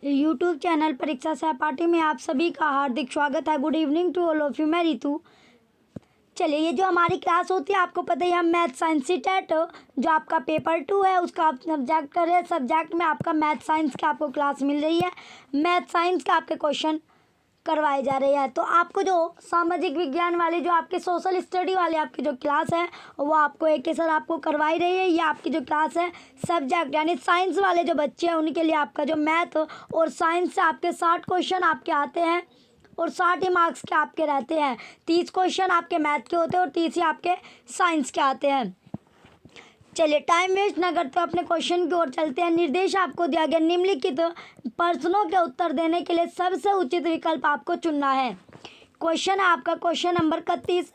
YouTube channel परीक्षा सहपाठी में आप सभी का हार्दिक स्वागत है। Good evening to all of you. मैं रितु। चलिए, ये जो हमारी क्लास होती है आपको पता ही है, हम मैथ साइंस टेट जो आपका पेपर 2 है उसका आप सब्जेक्ट कर रहे हैं। सब्जेक्ट में आपका मैथ साइंस की आपको क्लास मिल रही है। मैथ साइंस के आपके क्वेश्चन करवाए जा रहे हैं। तो आपको जो सामाजिक विज्ञान वाले जो आपके सोशल स्टडी वाले आपकी जो क्लास है वो आपको एक के सर आपको करवाई रही है। ये आपकी जो क्लास है सब्जेक्ट यानी साइंस वाले जो बच्चे हैं उनके लिए आपका जो मैथ और साइंस से आपके 60 क्वेश्चन आपके आते हैं और 60 ही मार्क्स के आपके रहते हैं। 30 क्वेश्चन आपके मैथ के होते हैं और 30 ही आपके साइंस के आते हैं। चलिए, टाइम वेस्ट न करते अपने क्वेश्चन की ओर चलते हैं। निर्देश आपको दिया गया, निम्नलिखित प्रश्नों के उत्तर देने के लिए सबसे उचित विकल्प आपको चुनना है। क्वेश्चन है आपका क्वेश्चन नंबर 31।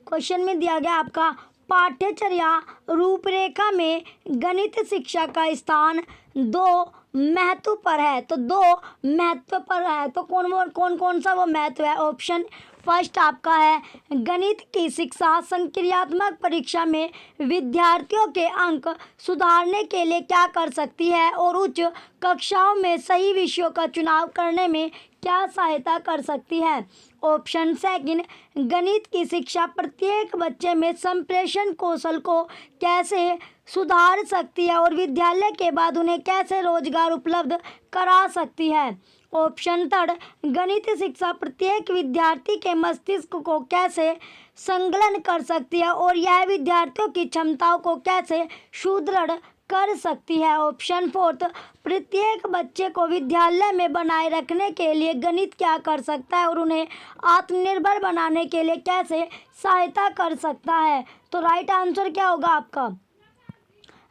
क्वेश्चन में दिया गया आपका पाठ्यचर्या रूपरेखा में गणित शिक्षा का स्थान 2 महत्व पर है। तो 2 महत्व पर है तो कौन कौन सा वो महत्व है। ऑप्शन फर्स्ट आपका है, गणित की शिक्षा संक्रियात्मक परीक्षा में विद्यार्थियों के अंक सुधारने के लिए क्या कर सकती है और उच्च कक्षाओं में सही विषयों का चुनाव करने में क्या सहायता कर सकती है। ऑप्शन सेकंड, गणित की शिक्षा प्रत्येक बच्चे में संप्रेषण कौशल को कैसे सुधार सकती है और विद्यालय के बाद उन्हें कैसे रोजगार उपलब्ध करा सकती है। ऑप्शन थर्ड, गणित शिक्षा प्रत्येक विद्यार्थी के मस्तिष्क को कैसे संलग्न कर सकती है और यह विद्यार्थियों की क्षमताओं को कैसे सुदृढ़ कर सकती है। ऑप्शन फोर्थ, प्रत्येक बच्चे को विद्यालय में बनाए रखने के लिए गणित क्या कर सकता है और उन्हें आत्मनिर्भर बनाने के लिए कैसे सहायता कर सकता है। तो राइट आंसर क्या होगा आपका।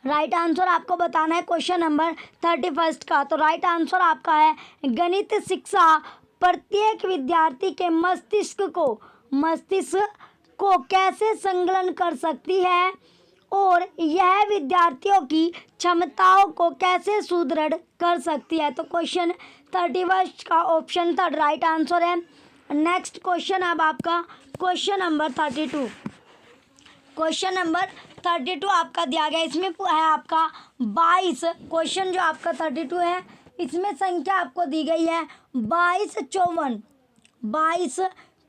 राइट आंसर आपको बताना है क्वेश्चन नंबर 31 का। तो राइट आंसर आपका है, गणित शिक्षा प्रत्येक विद्यार्थी के मस्तिष्क को कैसे संलग्न कर सकती है और यह विद्यार्थियों की क्षमताओं को कैसे सुदृढ़ कर सकती है। तो क्वेश्चन 31 का ऑप्शन थर्ड राइट आंसर है। नेक्स्ट क्वेश्चन अब आपका क्वेश्चन नंबर 32। क्वेश्चन नंबर 32 आपका दिया गया, इसमें है आपका 22। क्वेश्चन जो आपका 32 है इसमें संख्या आपको दी गई है 22,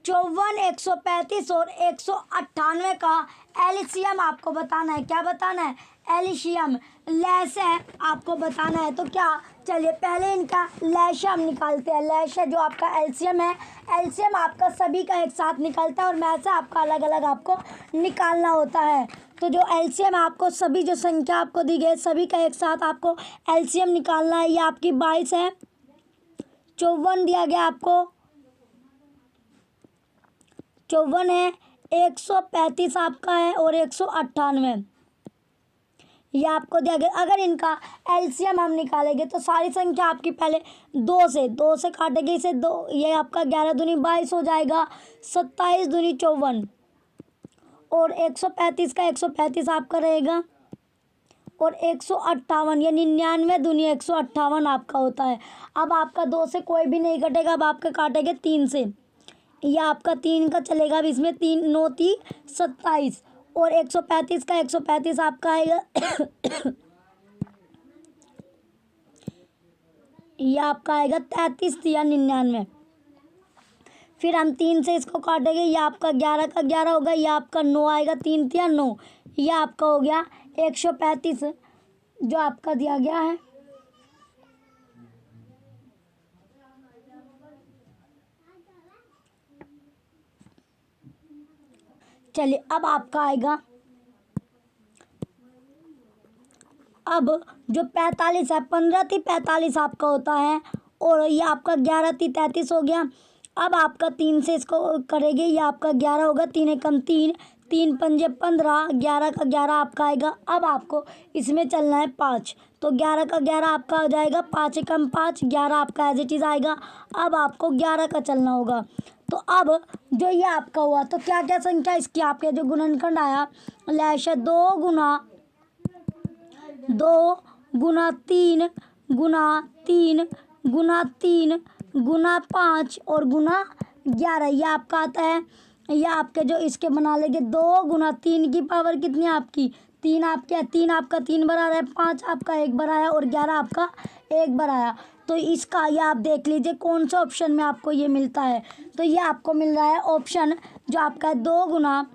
54, 135 और 198 का एलसीएम आपको बताना है। क्या बताना है। एलसीएम लैसे आपको बताना है। तो क्या, चलिए पहले इनका लैसे हम निकालते हैं। लैसे जो आपका एलसीएम है, एलसीएम आपका सभी का एक साथ निकलता है और मैसे आपका अलग अलग आपको निकालना होता है। तो जो एलसीएम आपको सभी जो संख्या आपको दी गई सभी का एक साथ आपको एलसीएम निकालना है। ये आपकी 22 है, 54 दिया गया आपको, 54 है, 135 आपका है और 198 ये आपको दिया गया। अगर इनका एलसीएम हम निकालेंगे तो सारी संख्या आपकी पहले 2 से काटेंगे इसे 2, ये आपका 11 दूनी 22 हो जाएगा, 27 दूनी 54 और 135 का 135 आपका रहेगा और 158 ये 99 दूनी 158 आपका होता है। अब आपका 2 से कोई भी नहीं कटेगा, अब आपके काटेंगे 3 से, यह आपका 3 का चलेगा। अब इसमें 3 9 3 27 और 135 का 135 आपका आएगा यह आपका आएगा 33 या 99। फिर हम 3 से इसको काटेंगे, यह आपका 11 का 11 होगा, यह आपका 9 आएगा, 3 या 9, यह आपका हो गया 135 जो आपका दिया गया है। चलिए अब आपका आएगा, अब जो 45 है 15 × 45 आपका होता है और ये आपका 11 × 33 हो गया। अब आपका 3 से इसको करेंगे, ये आपका 11 होगा, 3 एकम 3, 3 पंजे 15, 11 का 11 आपका आएगा। अब आपको इसमें चलना है 5, तो 11 का 11 आपका हो जाएगा, 5 एकम 5, 11 आपका एज इट इज़ आएगा। अब आपको 11 का चलना होगा। तो अब जो ये आपका हुआ तो क्या क्या संख्या इसकी आपके जो गुणनखंड आया लैश 2 गुना 3 गुना 3 गुना 3 गुना 5 और गुना 11 ये आपका आता है। ये आपके जो इसके बना लेंगे 2 गुना 3 की पावर कितनी आपकी 3 आपके 3 आपका 3 बार आया है, 5 आपका 1 बार आया और 11 आपका 1 बार आया। तो इसका ये आप देख लीजिए कौन सा ऑप्शन में आपको ये मिलता है। तो ये आपको मिल रहा है ऑप्शन जो आपका है 2 गुना,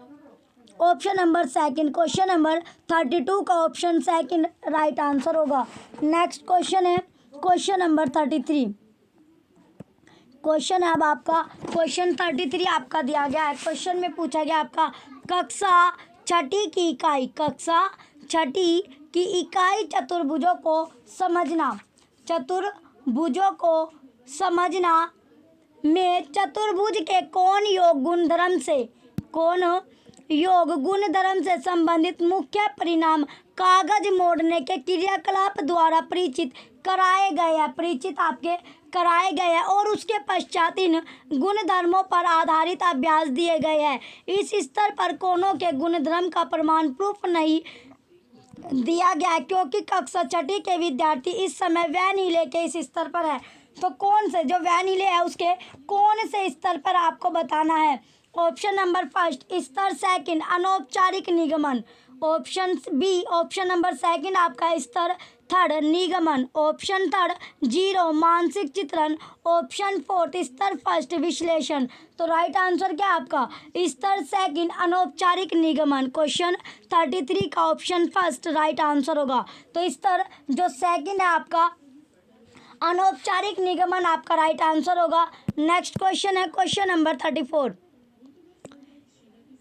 option number second, question number 32 का ऑप्शन सेकंड राइट आंसर होगा। नेक्स्ट क्वेश्चन है क्वेश्चन नंबर 33। क्वेश्चन है अब आपका क्वेश्चन 33 आपका दिया गया है। क्वेश्चन में पूछा गया आपका कक्षा छठी की इकाई, कक्षा छठी की इकाई चतुर्भुजों को समझना, चतुर्भुजों को समझना में चतुर्भुज के कौन योग गुणधर्म से संबंधित मुख्य परिणाम कागज मोड़ने के क्रियाकलाप द्वारा परिचित कराए गए हैं और उसके पश्चात इन गुणधर्मों पर आधारित अभ्यास दिए गए हैं। इस स्तर पर कोनों के गुणधर्म का प्रमाण प्रूफ नहीं दिया गया है क्योंकि कक्षा छठी के विद्यार्थी इस समय वैनिले के इस स्तर पर है। तो कौन से जो वैनिले है उसके कौन से स्तर पर आपको बताना है। ऑप्शन नंबर फर्स्ट स्तर सेकंड अनौपचारिक निगमन, option B option number second आपका स्तर थर्ड निगमन, ऑप्शन थर्ड 0 मानसिक चित्रण, ऑप्शन फोर्थ स्तर फर्स्ट विश्लेषण। तो राइट आंसर क्या आपका स्तर सेकंड अनौपचारिक निगमन। क्वेश्चन 33 का ऑप्शन फर्स्ट राइट आंसर होगा। तो स्तर जो सेकंड है आपका अनौपचारिक निगमन आपका राइट आंसर होगा। नेक्स्ट क्वेश्चन है क्वेश्चन नंबर 34।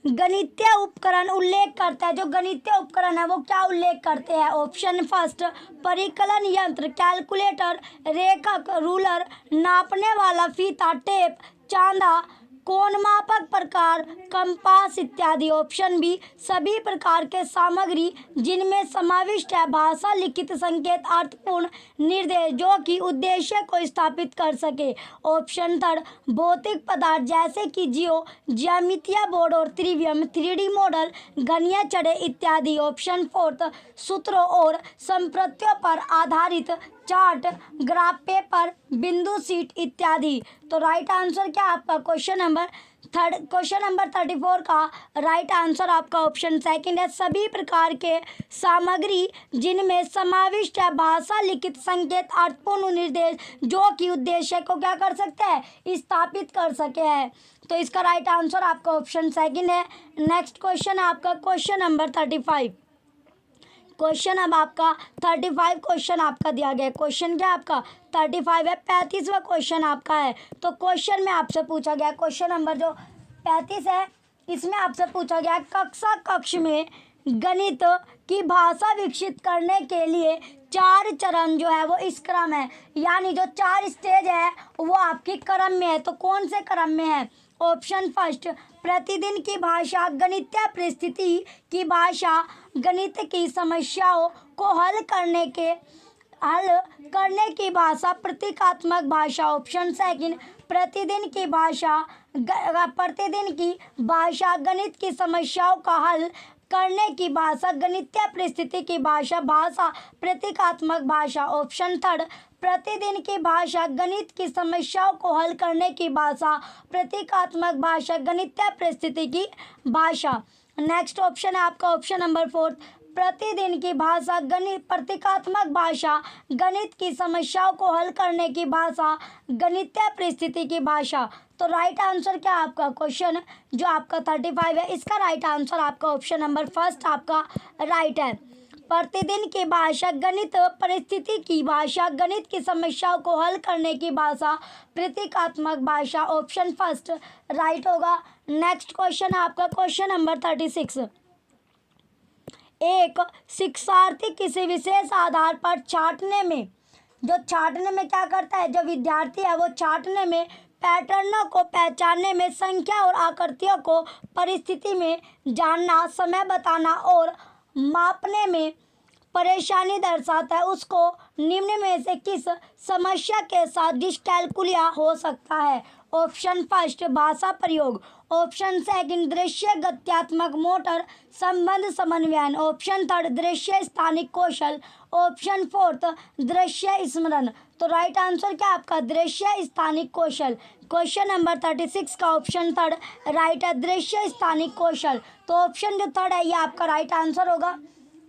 गणितीय उपकरण उल्लेख करता है, जो गणितीय उपकरण है वो क्या उल्लेख करते हैं। ऑप्शन फर्स्ट परिकलन यंत्र, कैलकुलेटर, रेखक, रूलर, नापने वाला फीता, टेप, चांदा, कोण मापक प्रकार, कंपास इत्यादि। ऑप्शन बी सभी प्रकार के सामग्री जिनमें समाविष्ट है भाषा, लिखित संकेत, अर्थपूर्ण निर्देश जो कि उद्देश्य को स्थापित कर सके। ऑप्शन थर्ड भौतिक पदार्थ जैसे कि ज्यामितीय बोर्ड और त्रिवियम, 3D मॉडल, घनिया चढ़े इत्यादि। ऑप्शन फोर्थ सूत्रों और संप्रत्यों पर आधारित चार्ट, ग्राफ पेपर, बिंदु सीट इत्यादि। तो राइट आंसर क्या आपका क्वेश्चन नंबर 34 का राइट आंसर आपका ऑप्शन सेकंड है। सभी प्रकार के सामग्री जिनमें समाविष्ट है भाषा, लिखित संकेत, अर्थपूर्ण निर्देश जो कि उद्देश्य को क्या कर सकते हैं स्थापित कर सके हैं। तो इसका राइट आंसर आपका ऑप्शन सेकंड है। नेक्स्ट क्वेश्चन है आपका क्वेश्चन नंबर 35। क्वेश्चन अब आपका 35 क्वेश्चन आपका दिया गया है। क्वेश्चन क्या आपका 35 है, 35वां क्वेश्चन आपका है। तो क्वेश्चन में आपसे पूछा गया क्वेश्चन नंबर जो 35 है इसमें आपसे पूछा गया कक्ष में गणित की भाषा विकसित करने के लिए 4 चरण जो है वो इस क्रम है, यानी जो 4 स्टेज है वो आपकी क्रम में है। तो कौन से क्रम में है। ऑप्शन फर्स्ट प्रतिदिन की भाषा, गणितीय परिस्थिति की भाषा, गणित की समस्याओं को हल करने की भाषा, प्रतीकात्मक भाषा। ऑप्शन सेकंड प्रतिदिन की भाषा, गणित की समस्याओं का हल करने की भाषा, गणितीय परिस्थिति की भाषा, प्रतीकात्मक भाषा। ऑप्शन थर्ड प्रतिदिन की भाषा, गणित की समस्याओं को हल करने की भाषा, प्रतीकात्मक भाषा, गणितीय परिस्थिति की भाषा। नेक्स्ट ऑप्शन है आपका ऑप्शन नंबर 4 प्रतिदिन की भाषा, प्रतीकात्मक भाषा, गणित की समस्याओं को हल करने की भाषा, गणितीय परिस्थिति की भाषा। तो राइट आंसर क्या आपका क्वेश्चन जो आपका 35 है इसका राइट आंसर आपका ऑप्शन नंबर फर्स्ट आपका राइट है। प्रतिदिन की भाषा, गणित परिस्थिति की भाषा, गणित की समस्याओं को हल करने की भाषा, प्रतीकात्मक भाषा। ऑप्शन फर्स्ट राइट होगा। नेक्स्ट क्वेश्चन है आपका क्वेश्चन नंबर 36। एक शिक्षार्थी किसी विशेष आधार पर छांटने में क्या करता है, जो विद्यार्थी है वो छांटने में पैटर्नों को पहचानने में, संख्या और आकृतियों को परिस्थिति में जानना, समय बताना और मापने में परेशानी दर्शाता है, उसको निम्न में से किस समस्या के साथ डिस्कैलकुलिया हो सकता है। ऑप्शन फर्स्ट भाषा प्रयोग, ऑप्शन सेकंड दृश्य गत्यात्मक मोटर संबंध समन्वयन, ऑप्शन थर्ड दृश्य स्थानिक कौशल, ऑप्शन फोर्थ दृश्य स्मरण। तो राइट आंसर क्या आपका दृश्य स्थानिक कौशल। क्वेश्चन नंबर 36 का ऑप्शन थर्ड राइट है दृश्य स्थानिक कौशल। तो ऑप्शन जो थर्ड है ये आपका राइट आंसर होगा।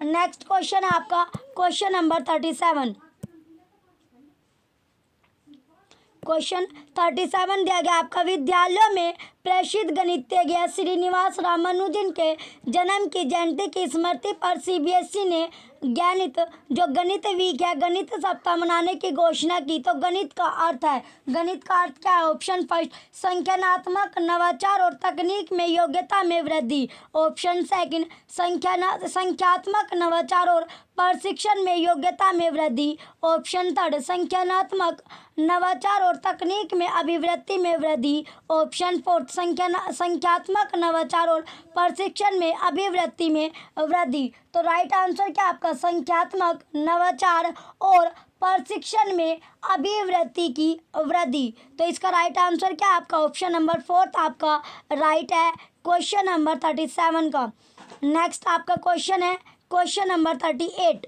नेक्स्ट क्वेश्चन है आपका क्वेश्चन नंबर 37। क्वेश्चन 37 दिया गया आपका, विद्यालयों में प्रसिद्ध गणितज्ञ श्रीनिवास रामानुजन के जन्म की जयंती की स्मृति पर सीबीएसई ने गणित वीक है, गणित सप्ताह मनाने की घोषणा की। तो गणित का अर्थ क्या है? ऑप्शन फर्स्ट, संख्यात्मक नवाचार और तकनीक में योग्यता में वृद्धि। ऑप्शन सेकंड, संख्यात्मक नवाचार और प्रशिक्षण में योग्यता में वृद्धि। ऑप्शन थर्ड, संख्यात्मक नवाचार और तकनीक में अभिवृद्धि में वृद्धि। ऑप्शन फोर्थ, संख्यात्मक नवाचार और प्रशिक्षण में अभिवृद्धि में वृद्धि। तो राइट आंसर क्या आपका? संख्यात्मक नवाचार और प्रशिक्षण में अभिवृद्धि की वृद्धि। तो इसका राइट आंसर क्या आपका? ऑप्शन नंबर फोर्थ आपका राइट है क्वेश्चन नंबर 37 का। नेक्स्ट आपका क्वेश्चन है क्वेश्चन नंबर 38।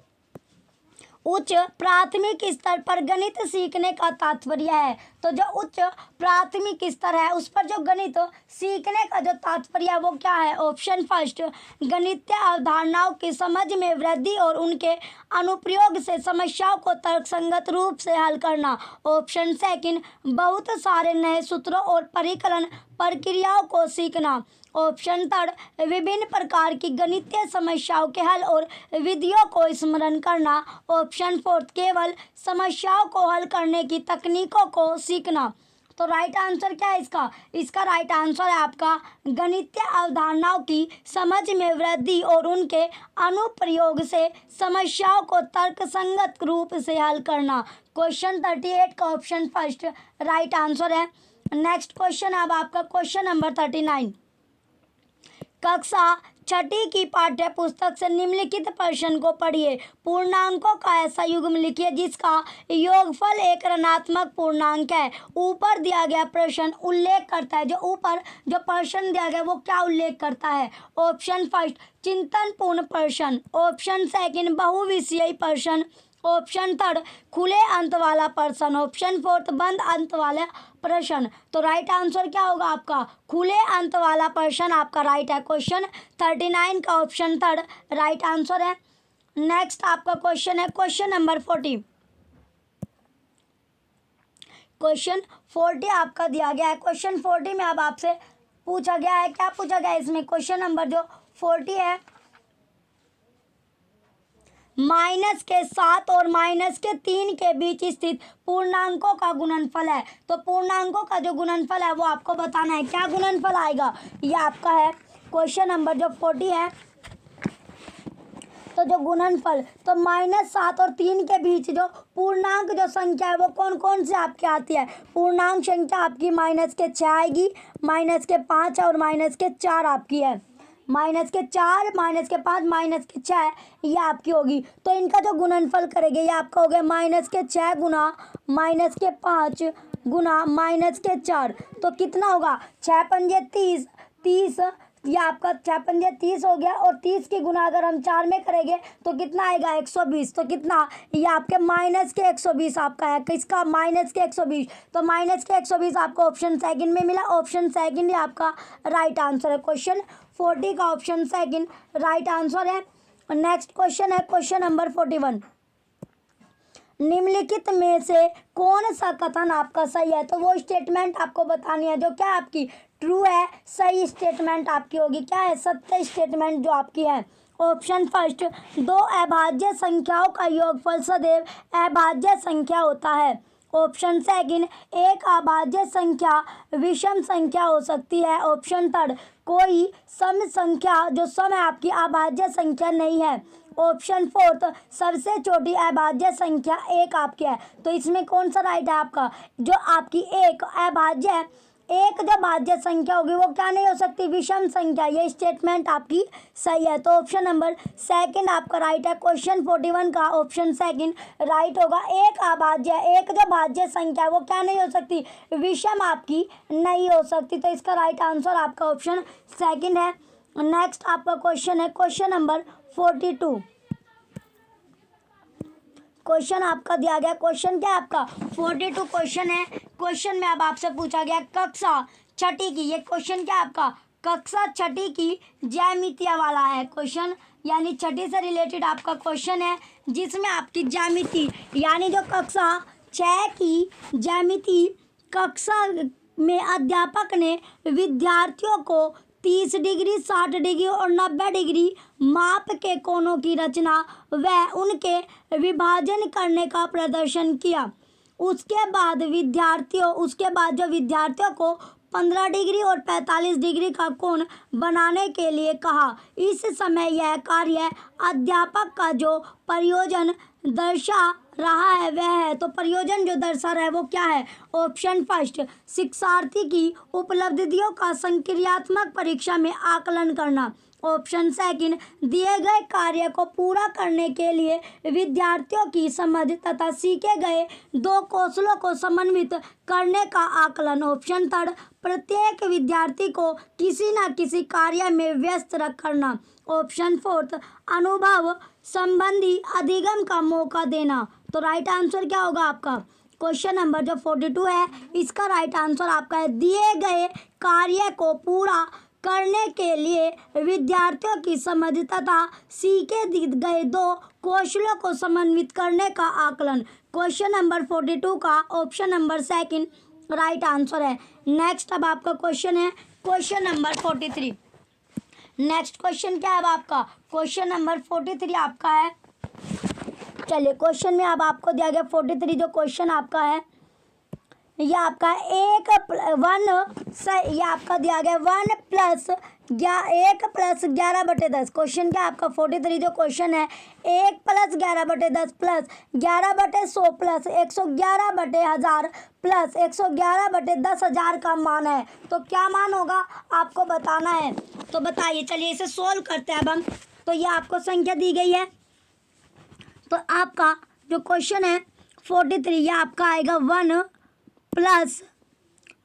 उच्च प्राथमिक स्तर पर गणित सीखने का तात्पर्य है। तो जो उच्च प्राथमिक स्तर है उस पर जो गणित सीखने का जो तात्पर्य है वो क्या है? ऑप्शन फर्स्ट, गणितीय अवधारणाओं की समझ में वृद्धि और उनके अनुप्रयोग से समस्याओं को तर्कसंगत रूप से हल करना। ऑप्शन सेकंड, बहुत सारे नए सूत्रों और परिकलन प्रक्रियाओं को सीखना। ऑप्शन थर्ड, विभिन्न प्रकार की गणितीय समस्याओं के हल और विधियों को स्मरण करना। ऑप्शन फोर्थ, केवल समस्याओं को हल करने की तकनीकों को सीखना। तो राइट आंसर क्या है इसका? इसका राइट आंसर है आपका गणितीय अवधारणाओं की समझ में वृद्धि और उनके अनुप्रयोग से समस्याओं को तर्कसंगत रूप से हल करना। क्वेश्चन 38 का ऑप्शन फर्स्ट राइट आंसर है। नेक्स्ट क्वेश्चन अब आपका क्वेश्चन नंबर 39। कक्षा छठी की पाठ्य पुस्तक से निम्नलिखित प्रश्न को पढ़िए। पूर्णांकों का ऐसा युग्म लिखिए जिसका योगफल एक ऋणात्मक पूर्णांक है। ऊपर दिया गया प्रश्न उल्लेख करता है, जो ऊपर जो प्रश्न दिया गया वो क्या उल्लेख करता है? ऑप्शन फर्स्ट, चिंतनपूर्ण प्रश्न। ऑप्शन सेकंड, बहुविषयी प्रश्न। ऑप्शन थर्ड, खुले अंत वाला प्रश्न। ऑप्शन फोर्थ, बंद अंत वाला प्रश्न। तो राइट आंसर क्या होगा आपका? खुले अंत वाला प्रश्न आपका राइट है। क्वेश्चन 39 का ऑप्शन थर्ड राइट आंसर है। नेक्स्ट आपका क्वेश्चन है क्वेश्चन नंबर 40। क्वेश्चन 40 आपका दिया गया है। क्वेश्चन 40 में अब आपसे पूछा गया है, क्या पूछा गया है इसमें? क्वेश्चन नंबर जो 40 है, -7 और -3 के बीच स्थित पूर्णांकों का गुणनफल है। तो पूर्णांकों का जो गुणनफल है वो आपको बताना है। क्या गुणनफल आएगा? ये आपका है क्वेश्चन नंबर जो 40 है। तो जो गुणनफल, तो -7 और 3 के बीच जो पूर्णांक जो संख्या है वो कौन कौन से आपके आती है? पूर्णांक संख्या आपकी -6 आएगी, -5 और -4 आपकी है। -4, -5, -6 ये आपकी होगी। तो इनका जो गुणनफल करेंगे ये आपका हो गया -6 गुना -5 गुना -4। तो कितना होगा? 6 पंजे 30, 30 ये आपका 6 पंजे 30 हो गया। और 30 की गुना अगर हम 4 में करेंगे तो कितना आएगा? 120। तो कितना? ये आपके -120 आपका है। किसका? -120। तो -120 आपको ऑप्शन सेकंड में मिला। ऑप्शन सेकंड ही आपका राइट आंसर है। क्वेश्चन 40 का ऑप्शन सेकंड राइट आंसर है। नेक्स्ट क्वेश्चन है क्वेश्चन नंबर 41। निम्नलिखित में से कौन सा कथन आपका सही है? तो वो स्टेटमेंट आपको बतानी है जो क्या आपकी ट्रू है, सही स्टेटमेंट आपकी होगी। क्या है? सत्य स्टेटमेंट जो आपकी है। ऑप्शन फर्स्ट, 2 अभाज्य संख्याओं का योगफल सदैव अभाज्य संख्या होता है। ऑप्शन सेकंड, एक अभाज्य संख्या विषम संख्या हो सकती है। ऑप्शन थर्ड, कोई सम संख्या जो सम है आपकी अभाज्य संख्या नहीं है। ऑप्शन फोर्थ, सबसे छोटी अभाज्य संख्या 1 आपकी है। तो इसमें कौन सा राइट है आपका? जो आपकी एक अभाज्य है, एक जो भाज्य संख्या होगी वो क्या नहीं हो सकती? विषम संख्या। ये स्टेटमेंट आपकी सही है। तो ऑप्शन नंबर सेकंड आपका राइट है। क्वेश्चन 41 का ऑप्शन सेकंड राइट होगा। एक अभाज्य, एक जो भाज्य संख्या है वो क्या नहीं हो सकती? विषम आपकी नहीं हो सकती। तो इसका राइट आंसर आपका ऑप्शन सेकंड है। नेक्स्ट आपका क्वेश्चन है क्वेश्चन नंबर 42। क्वेश्चन आपका दिया गया, क्वेश्चन क्या आपका 42 क्वेश्चन है। क्वेश्चन में अब आपसे पूछा गया कक्षा छठी की, ये क्वेश्चन क्या आपका कक्षा छठी की ज्यामिति वाला है क्वेश्चन, यानी छठी से रिलेटेड आपका क्वेश्चन है, जिसमें आपकी ज्यामिति यानी जो कक्षा 6 की ज्यामिति कक्षा में अध्यापक ने विद्यार्थियों को 30 डिग्री, 60 डिग्री और 90 डिग्री माप के कोणों की रचना व उनके विभाजन करने का प्रदर्शन किया। उसके बाद जो विद्यार्थियों को 15 डिग्री और 45 डिग्री का कोण बनाने के लिए कहा। इस समय यह कार्य अध्यापक का जो प्रयोजन दर्शा रहा है वह है, तो प्रयोजन जो दर्शा रहा है वो क्या है? ऑप्शन फर्स्ट, शिक्षार्थी की उपलब्धियों का संक्रियात्मक परीक्षा में आकलन करना। ऑप्शन सेकंड, दिए गए कार्य को पूरा करने के लिए विद्यार्थियों की समझ तथा सीखे गए 2 कौशलों को समन्वित करने का आकलन। ऑप्शन थर्ड, प्रत्येक विद्यार्थी को किसी न किसी कार्य में व्यस्त करना। ऑप्शन फोर्थ, अनुभव संबंधी अधिगम का मौका देना। तो राइट आंसर क्या होगा आपका? क्वेश्चन नंबर जो 42 है इसका राइट आंसर आपका है, दिए गए कार्य को पूरा करने के लिए विद्यार्थियों की समझ तथा सीखे गए 2 कौशलों को समन्वित करने का आकलन। क्वेश्चन नंबर 42 का option number second right answer है। नेक्स्ट अब आपका क्वेश्चन है क्वेश्चन नंबर 43। नेक्स्ट क्वेश्चन क्या है अब आपका? क्वेश्चन नंबर 43 आपका है, चलिए क्वेश्चन में अब आपको दिया गया 43 जो क्वेश्चन आपका है ये आपका ये आपका दिया गया 1 + 11/10। क्वेश्चन क्या आपका 43 जो क्वेश्चन है 1 + 11/10 प्लस 11/100 प्लस 111/1000 प्लस 111/10,000 का मान है। तो क्या मान होगा आपको बताना है, तो बताइए। चलिए इसे सोल्व करते हैं अब हम। तो ये आपको संख्या दी गई है, तो आपका जो क्वेश्चन है 43 ये आपका आएगा 1 +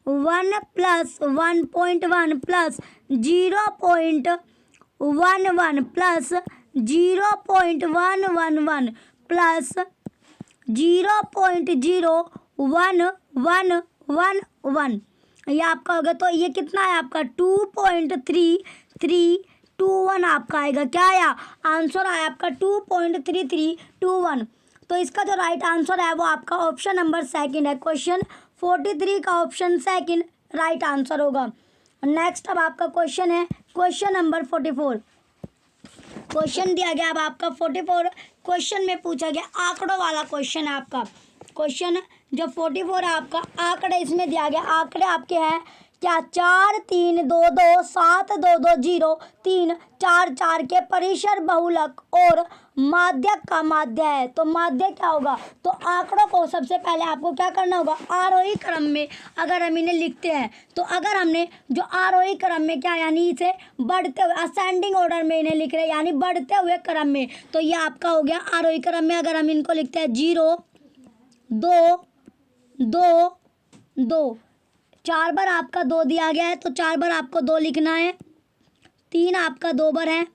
1 + 1.1 प्लस 0.11 प्लस 0.111 प्लस 0.01111 ये आपका होगा। तो ये कितना है आपका 2.3321 आपका आएगा। क्या आया आंसर? आया आपका 2.3321। तो इसका जो राइट आंसर है वो आपका ऑप्शन नंबर सेकंड है। क्वेश्चन 43 का ऑप्शन सेकंड राइट आंसर होगा। नेक्स्ट अब आपका क्वेश्चन है क्वेश्चन नंबर 44। क्वेश्चन दिया गया अब आपका 44, क्वेश्चन में पूछा गया आंकड़ों वाला क्वेश्चन है आपका। क्वेश्चन जो 44 है आपका आंकड़े इसमें दिया गया। आंकड़े आपके हैं क्या 4 3 2 2 7 2 2 0 3 4 4 के परिसर बहुलक और माध्यक का माध्य है। तो माध्य क्या होगा? तो आंकड़ों को सबसे पहले आपको क्या करना होगा आरोही क्रम में अगर हम इन्हें लिखते हैं, तो अगर हमने जो आरोही क्रम में क्या यानी इसे बढ़ते हुए असेंडिंग ऑर्डर में इन्हें लिख रहे हैं यानी बढ़ते हुए क्रम में, तो ये आपका हो गया आरोही क्रम में। अगर हम इनको लिखते हैं 0 2 2 2 4 बार आपका 2 दिया गया है तो 4 बार आपको 2 लिखना है, 3 आपका 2 बार है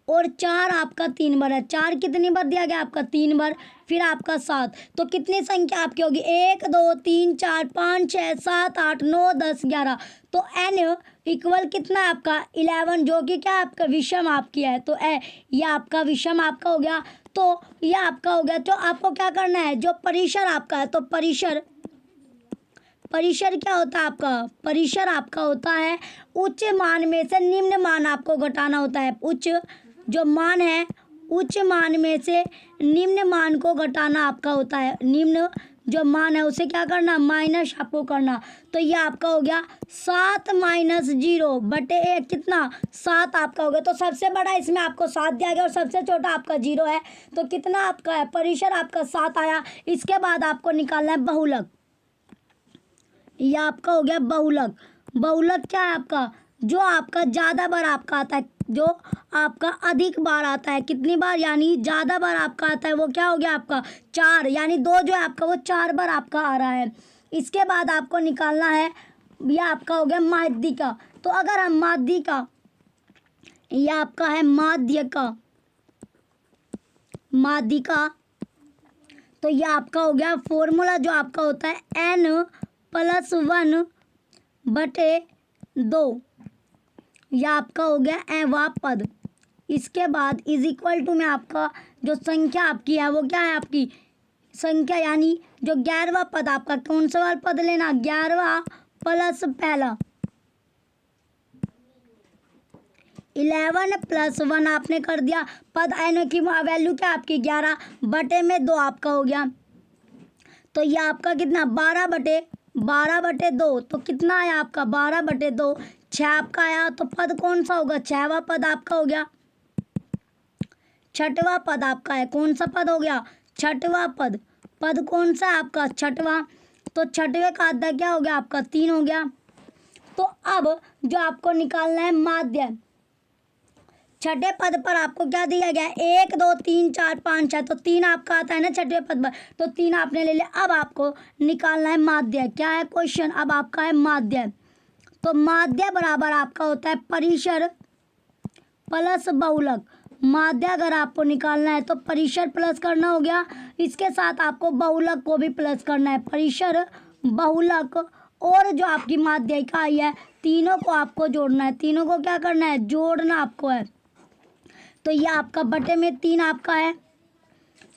और 4 आपका 3 बार है। 4 कितनी बार दिया गया आपका 3 बार, फिर आपका 7। तो कितनी संख्या आपकी होगी 1 2 3 4 5 6 7 8 9 10 11। तो n इक्वल कितना है आपका 11 जो कि क्या आपका विषम आपकी है। तो ये आपका विषम आपका हो गया। तो ये आपका हो गया। तो आपको क्या करना है जो परिसर आपका है, तो परिसर क्या होता है आपका? परिसर आपका होता है उच्च मान में से निम्न मान आपको घटाना होता है। उच्च जो मान है उच्च मान में से निम्न मान को घटाना आपका होता है। निम्न जो मान है उसे क्या करना माइनस आपको करना। तो ये आपका हो गया 7 - 0/1 कितना 7 आपका हो गया। तो सबसे बड़ा इसमें आपको 7 दिया गया और सबसे छोटा आपका 0 है। तो कितना आपका है परिसर आपका 7 आया। इसके बाद आपको निकालना है बहुलक। ये आपका हो गया बहुलक। बहुलक क्या है आपका? जो आपका ज़्यादा बार आपका आता है, जो आपका अधिक बार आता है। कितनी बार यानी ज़्यादा बार आपका आता है वो क्या हो गया आपका 4 यानी 2 जो है आपका वो 4 बार आपका आ रहा है। इसके बाद आपको निकालना है यह आपका हो गया माध्यिका। तो अगर हम माध्यिका यह आपका है माध्यिका तो यह आपका हो गया फॉर्मूला जो आपका होता है n + 1/2 यह आपका हो गया एवा पद। इसके बाद इज इक्वल टू में आपका जो संख्या आपकी है वो क्या है, आपकी संख्या यानी जो 11वां पद आपका, कौन सा वाला पद लेना, 11वां प्लस पहला, 11 प्लस 1 आपने कर दिया। पद एन की वैल्यू क्या आपकी 11 बटे में 2 आपका हो गया। तो ये आपका कितना 12/2 तो कितना आया आपका 12/2, 6 आपका आया। तो पद कौन सा होगा, 6वां पद आपका हो गया। 6वां पद आपका है, कौन सा पद हो गया, 6वां पद। पद कौन सा है आपका 6वां। तो 6वें का आधा क्या हो गया आपका 3 हो गया। तो अब जो आपको निकालना है माध्य, 6ठे पद पर आपको क्या दिया गया है 1 2 3 4 5 6, तो 3 आपका आता है ना 6ठे पद पर, तो 3 आपने ले लिया। अब आपको निकालना है माध्य। क्या है क्वेश्चन, अब आपका है माध्य। तो माध्य बराबर आपका होता है परिसर प्लस बहुलक। माध्य अगर आपको निकालना है तो परिसर प्लस करना हो गया, इसके साथ आपको बहुलक को भी प्लस करना है, परिसर बहुलक और जो आपकी माध्य इकाई है, तीनों को आपको जोड़ना है। तीनों को क्या करना है, जोड़ना आपको है। तो ये आपका बटे में 3 आपका है।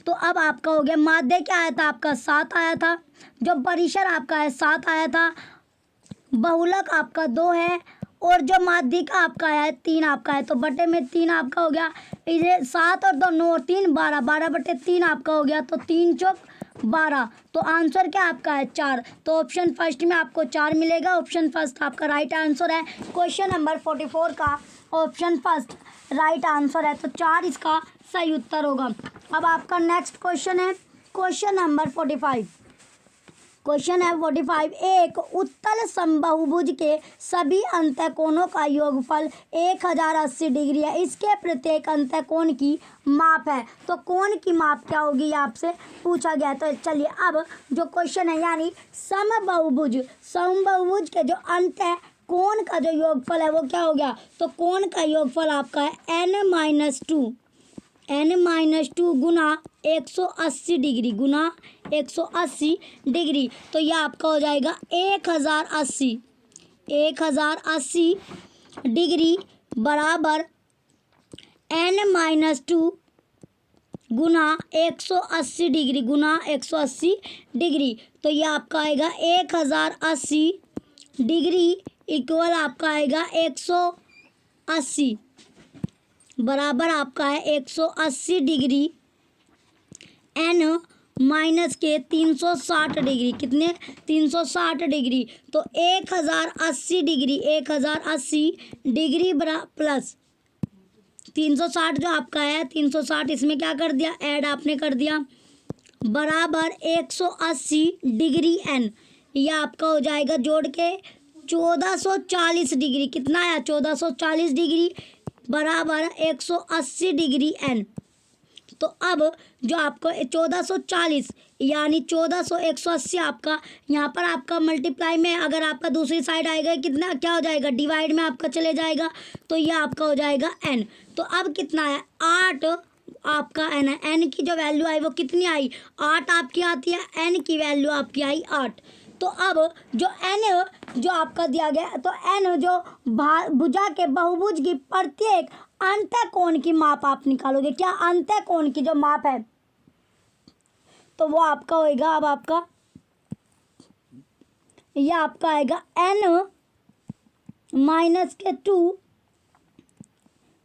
तो अब आपका हो गया माध्य क्या आया था आपका 7 आया था, जो परिसर आपका है 7 आया था, बहुलक आपका 2 है और जो माध्यिका आपका है 3 आपका है। तो बटे में 3 आपका हो गया। इसे 7 और 2 9 और 3 12, 12/3 आपका हो गया। तो 3 चौक 12। तो आंसर क्या आपका है 4। तो ऑप्शन फर्स्ट में आपको 4 मिलेगा। ऑप्शन फर्स्ट आपका राइट आंसर है। क्वेश्चन नंबर 44 का ऑप्शन फर्स्ट राइट आंसर है, तो 4 इसका सही उत्तर होगा। अब आपका नेक्स्ट क्वेश्चन है क्वेश्चन नंबर 45। क्वेश्चन है 45, एक उत्तल समबाहुभुज के सभी अंतःकोणों का योगफल 1080 डिग्री है, इसके प्रत्येक अंतःकोण की माप है। तो कोण की माप क्या होगी ये आपसे पूछा गया। तो चलिए अब जो क्वेश्चन है यानी समबाहुभुज के जो अंतःकोण का जो योगफल है वो क्या हो गया। तो कोण का योगफल आपका है n-2 गुना 180 डिग्री गुना 180 डिग्री। तो यह आपका हो जाएगा 1080 डिग्री बराबर n-2 गुना 180 डिग्री गुना 180 डिग्री। तो यह आपका आएगा 1080 डिग्री इक्वल आपका आएगा 180 बराबर आपका है 180 डिग्री n माइनस के 360 डिग्री, कितने 360 डिग्री। तो 1080 डिग्री प्लस 360 जो आपका है 360 इसमें क्या कर दिया ऐड आपने कर दिया बराबर 180 डिग्री n। यह आपका हो जाएगा जोड़ के 1440 डिग्री, कितना आया 1440 डिग्री बराबर 180 डिग्री n। तो अब जो आपको 1440 यानी 1400 180 आपका यहाँ पर आपका मल्टीप्लाई में अगर आपका दूसरी साइड आएगा कितना क्या हो जाएगा डिवाइड में आपका चले जाएगा। तो यह आपका हो जाएगा n। तो अब कितना है 8 आपका n है। n की जो वैल्यू आई वो कितनी आई 8 आपकी आती है, n की वैल्यू आपकी आई 8। तो अब जो n जो आपका दिया गया तो n जो भुजा के बहुभुज की प्रत्येक अंतःकोण की माप आप निकालोगे। क्या अंतःकोण की जो माप है तो वो आपका होएगा अब आपका यह आपका आएगा n माइनस के 2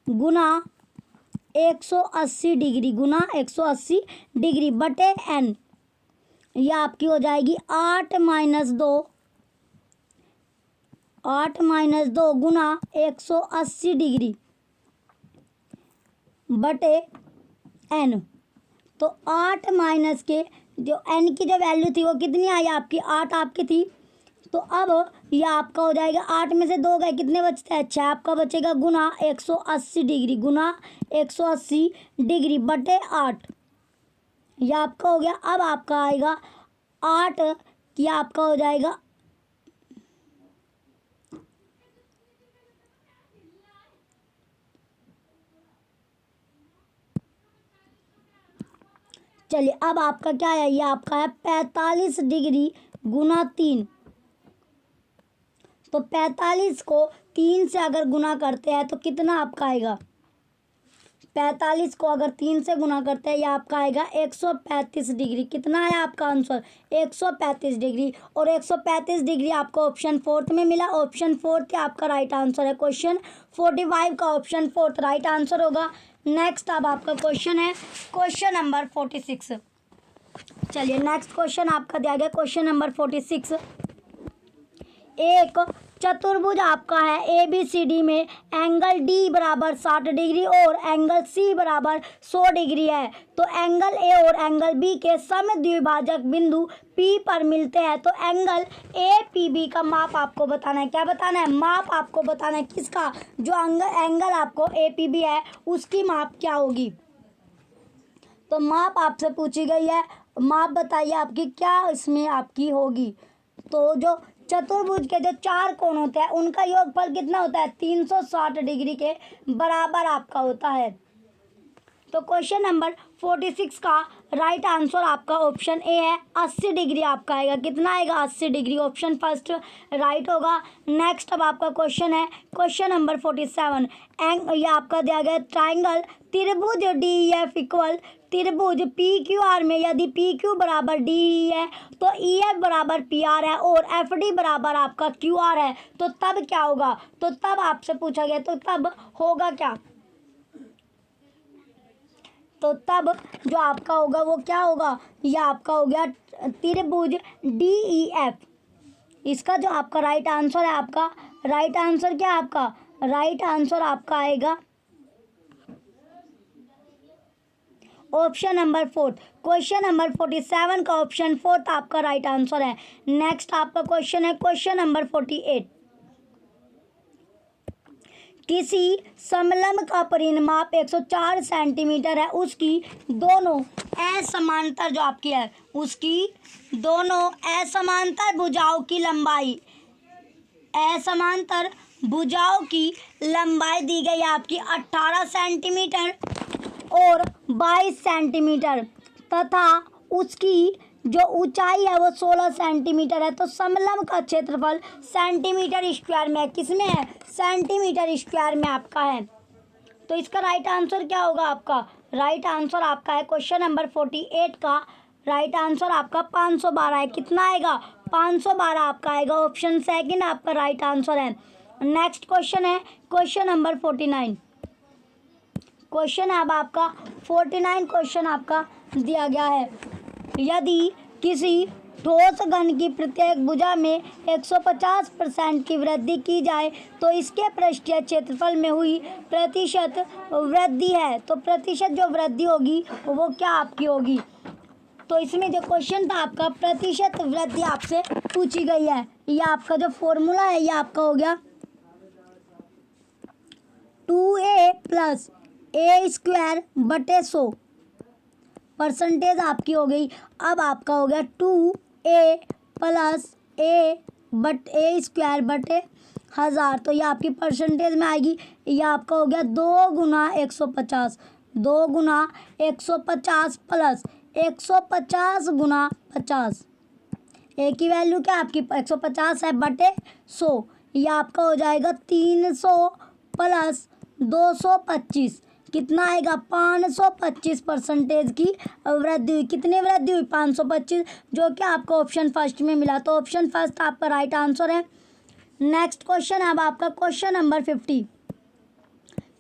गुना 180 डिग्री गुना 180 डिग्री बटे n। यह आपकी हो जाएगी 8 माइनस 2 गुना 180 डिग्री बटे n। तो 8 माइनस के जो n की जो वैल्यू थी वो कितनी आई आपकी 8 आपकी थी। तो अब यह आपका हो जाएगा 8 में से 2 गए कितने बचते हैं 6 आपका बचेगा गुना 180 डिग्री गुना 180 डिग्री बटे 8। यह आपका हो गया। अब आपका आएगा 8 यह आपका हो जाएगा चलिए अब आपका क्या है ये आपका है 45 डिग्री गुना 3 तो 45 को 3 से अगर गुना करते हैं तो कितना आपका आएगा? 45 को अगर 3 से गुना करते हैं, यह आपका आएगा 135 डिग्री। कितना है आपका आंसर? 135 डिग्री। और 135 डिग्री आपको ऑप्शन 4 में मिला। ऑप्शन 4 आपका राइट आंसर है। क्वेश्चन 45 का ऑप्शन 4 राइट आंसर होगा। नेक्स्ट अब आपका क्वेश्चन है क्वेश्चन नंबर 46। चलिए नेक्स्ट क्वेश्चन आपका दिया गया क्वेश्चन नंबर 46। एक चतुर्भुज आपका है ABCD में एंगल D बराबर 60 डिग्री और एंगल C बराबर 100 डिग्री है। तो एंगल A और एंगल B के समद्विभाजक बिंदु P पर मिलते हैं। तो एंगल APB का माप आपको बताना है। क्या बताना है? माप आपको बताना है। किसका? जो एंगल आपको APB है उसकी माप क्या होगी? तो माप आपसे पूछी गई है। माप बताइए आपकी क्या इसमें आपकी होगी। तो जो चतुर्भुज के जो 4 कोण होते हैं उनका योगफल कितना होता है? 360 डिग्री के बराबर आपका होता है। तो क्वेश्चन नंबर 46 का राइट आंसर आपका ऑप्शन ए है। 80 डिग्री आपका आएगा। कितना आएगा? 80 डिग्री। ऑप्शन फर्स्ट राइट होगा। नेक्स्ट अब आपका क्वेश्चन है क्वेश्चन नंबर 47। ये आपका दिया गया ट्राइंगल त्रिभुज DEF इक्वल त्रिभुज PQR में यदि PQ बराबर DE है तो EF बराबर PR है और FD बराबर आपका QR है, तो तब क्या होगा? तो तब आपसे पूछा गया तो तब होगा क्या? तो तब जो आपका होगा वो क्या होगा? यह आपका हो गया त्रिभुज DEF। इसका जो आपका राइट आंसर है, आपका राइट आंसर क्या है? आपका राइट आंसर आपका आएगा ऑप्शन नंबर 4। क्वेश्चन नंबर 47 का ऑप्शन 4 आपका राइट आंसर है। नेक्स्ट आपका क्वेश्चन है क्वेश्चन नंबर 48। किसी समलंब का परिमाप 104 सेंटीमीटर है, उसकी दोनों असमांतर जो आपकी है उसकी दोनों असमांतर भुजाओं की लंबाई असमांतर भुजाओं की लंबाई दी गई है आपकी 18 सेंटीमीटर और 22 सेंटीमीटर तथा उसकी जो ऊंचाई है वो 16 सेंटीमीटर है। तो समलंब का क्षेत्रफल सेंटीमीटर स्क्वायर में है। किसमें है? सेंटीमीटर स्क्वायर में आपका है। तो इसका राइट आंसर क्या होगा? आपका राइट आंसर आपका है क्वेश्चन नंबर 48 का राइट आंसर आपका 512 है। कितना आएगा? 512 आपका आएगा। ऑप्शन सेकंड आपका राइट आंसर है। नेक्स्ट क्वेश्चन है क्वेश्चन नंबर 49। क्वेश्चन अब आपका 49 क्वेश्चन आपका दिया गया है। यदि किसी ठोस घन की प्रत्येक भुजा में 150% की वृद्धि की जाए तो इसके पृष्ठीय क्षेत्रफल में हुई प्रतिशत वृद्धि है। तो प्रतिशत जो वृद्धि होगी वो क्या आपकी होगी? तो इसमें जो क्वेश्चन था आपका प्रतिशत वृद्धि आपसे पूछी गई है। यह आपका जो फॉर्मूला है यह आपका हो गया 2a प्लस A² बटे 100 परसेंटेज आपकी हो गई। अब आपका हो गया 2a प्लस A² बटे 1000। तो ये आपकी परसेंटेज में आएगी। ये आपका हो गया 2 गुना 150 2 गुना 150 प्लस 150 गुना 50। ए की वैल्यू क्या आपकी 150 है बटे 100। ये आपका हो जाएगा 300 प्लस 225। कितना आएगा? 525 परसेंटेज की वृद्धि हुई। कितनी वृद्धि हुई? 525, जो कि आपको ऑप्शन फर्स्ट में मिला। तो ऑप्शन फर्स्ट आपका राइट आंसर है। नेक्स्ट क्वेश्चन अब आपका क्वेश्चन नंबर 50।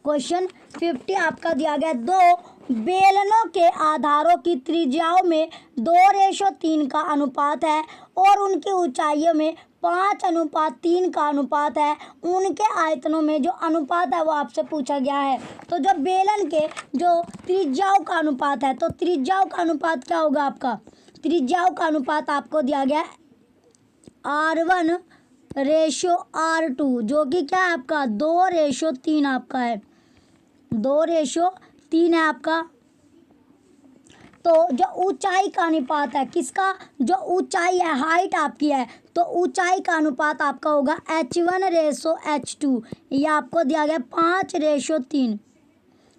क्वेश्चन 50 आपका दिया गया दो बेलनों के आधारों की त्रिज्याओं में 2:3 का अनुपात है और उनकी ऊंचाइयों में 5:3 का अनुपात है। उनके आयतनों में जो अनुपात है वो आपसे पूछा गया है। तो जो बेलन के जो त्रिज्याओं का अनुपात है, तो त्रिज्याओं का अनुपात क्या होगा आपका? त्रिज्याओं का अनुपात आपको दिया गया है R1:R2, जो कि क्या है आपका 2:3 आपका है, 2:3 है आपका। तो जो ऊंचाई का अनुपात है किसका? जो ऊंचाई है, हाइट आपकी है, तो ऊंचाई का अनुपात आपका होगा H1:H2। ये आपको दिया गया 5:3।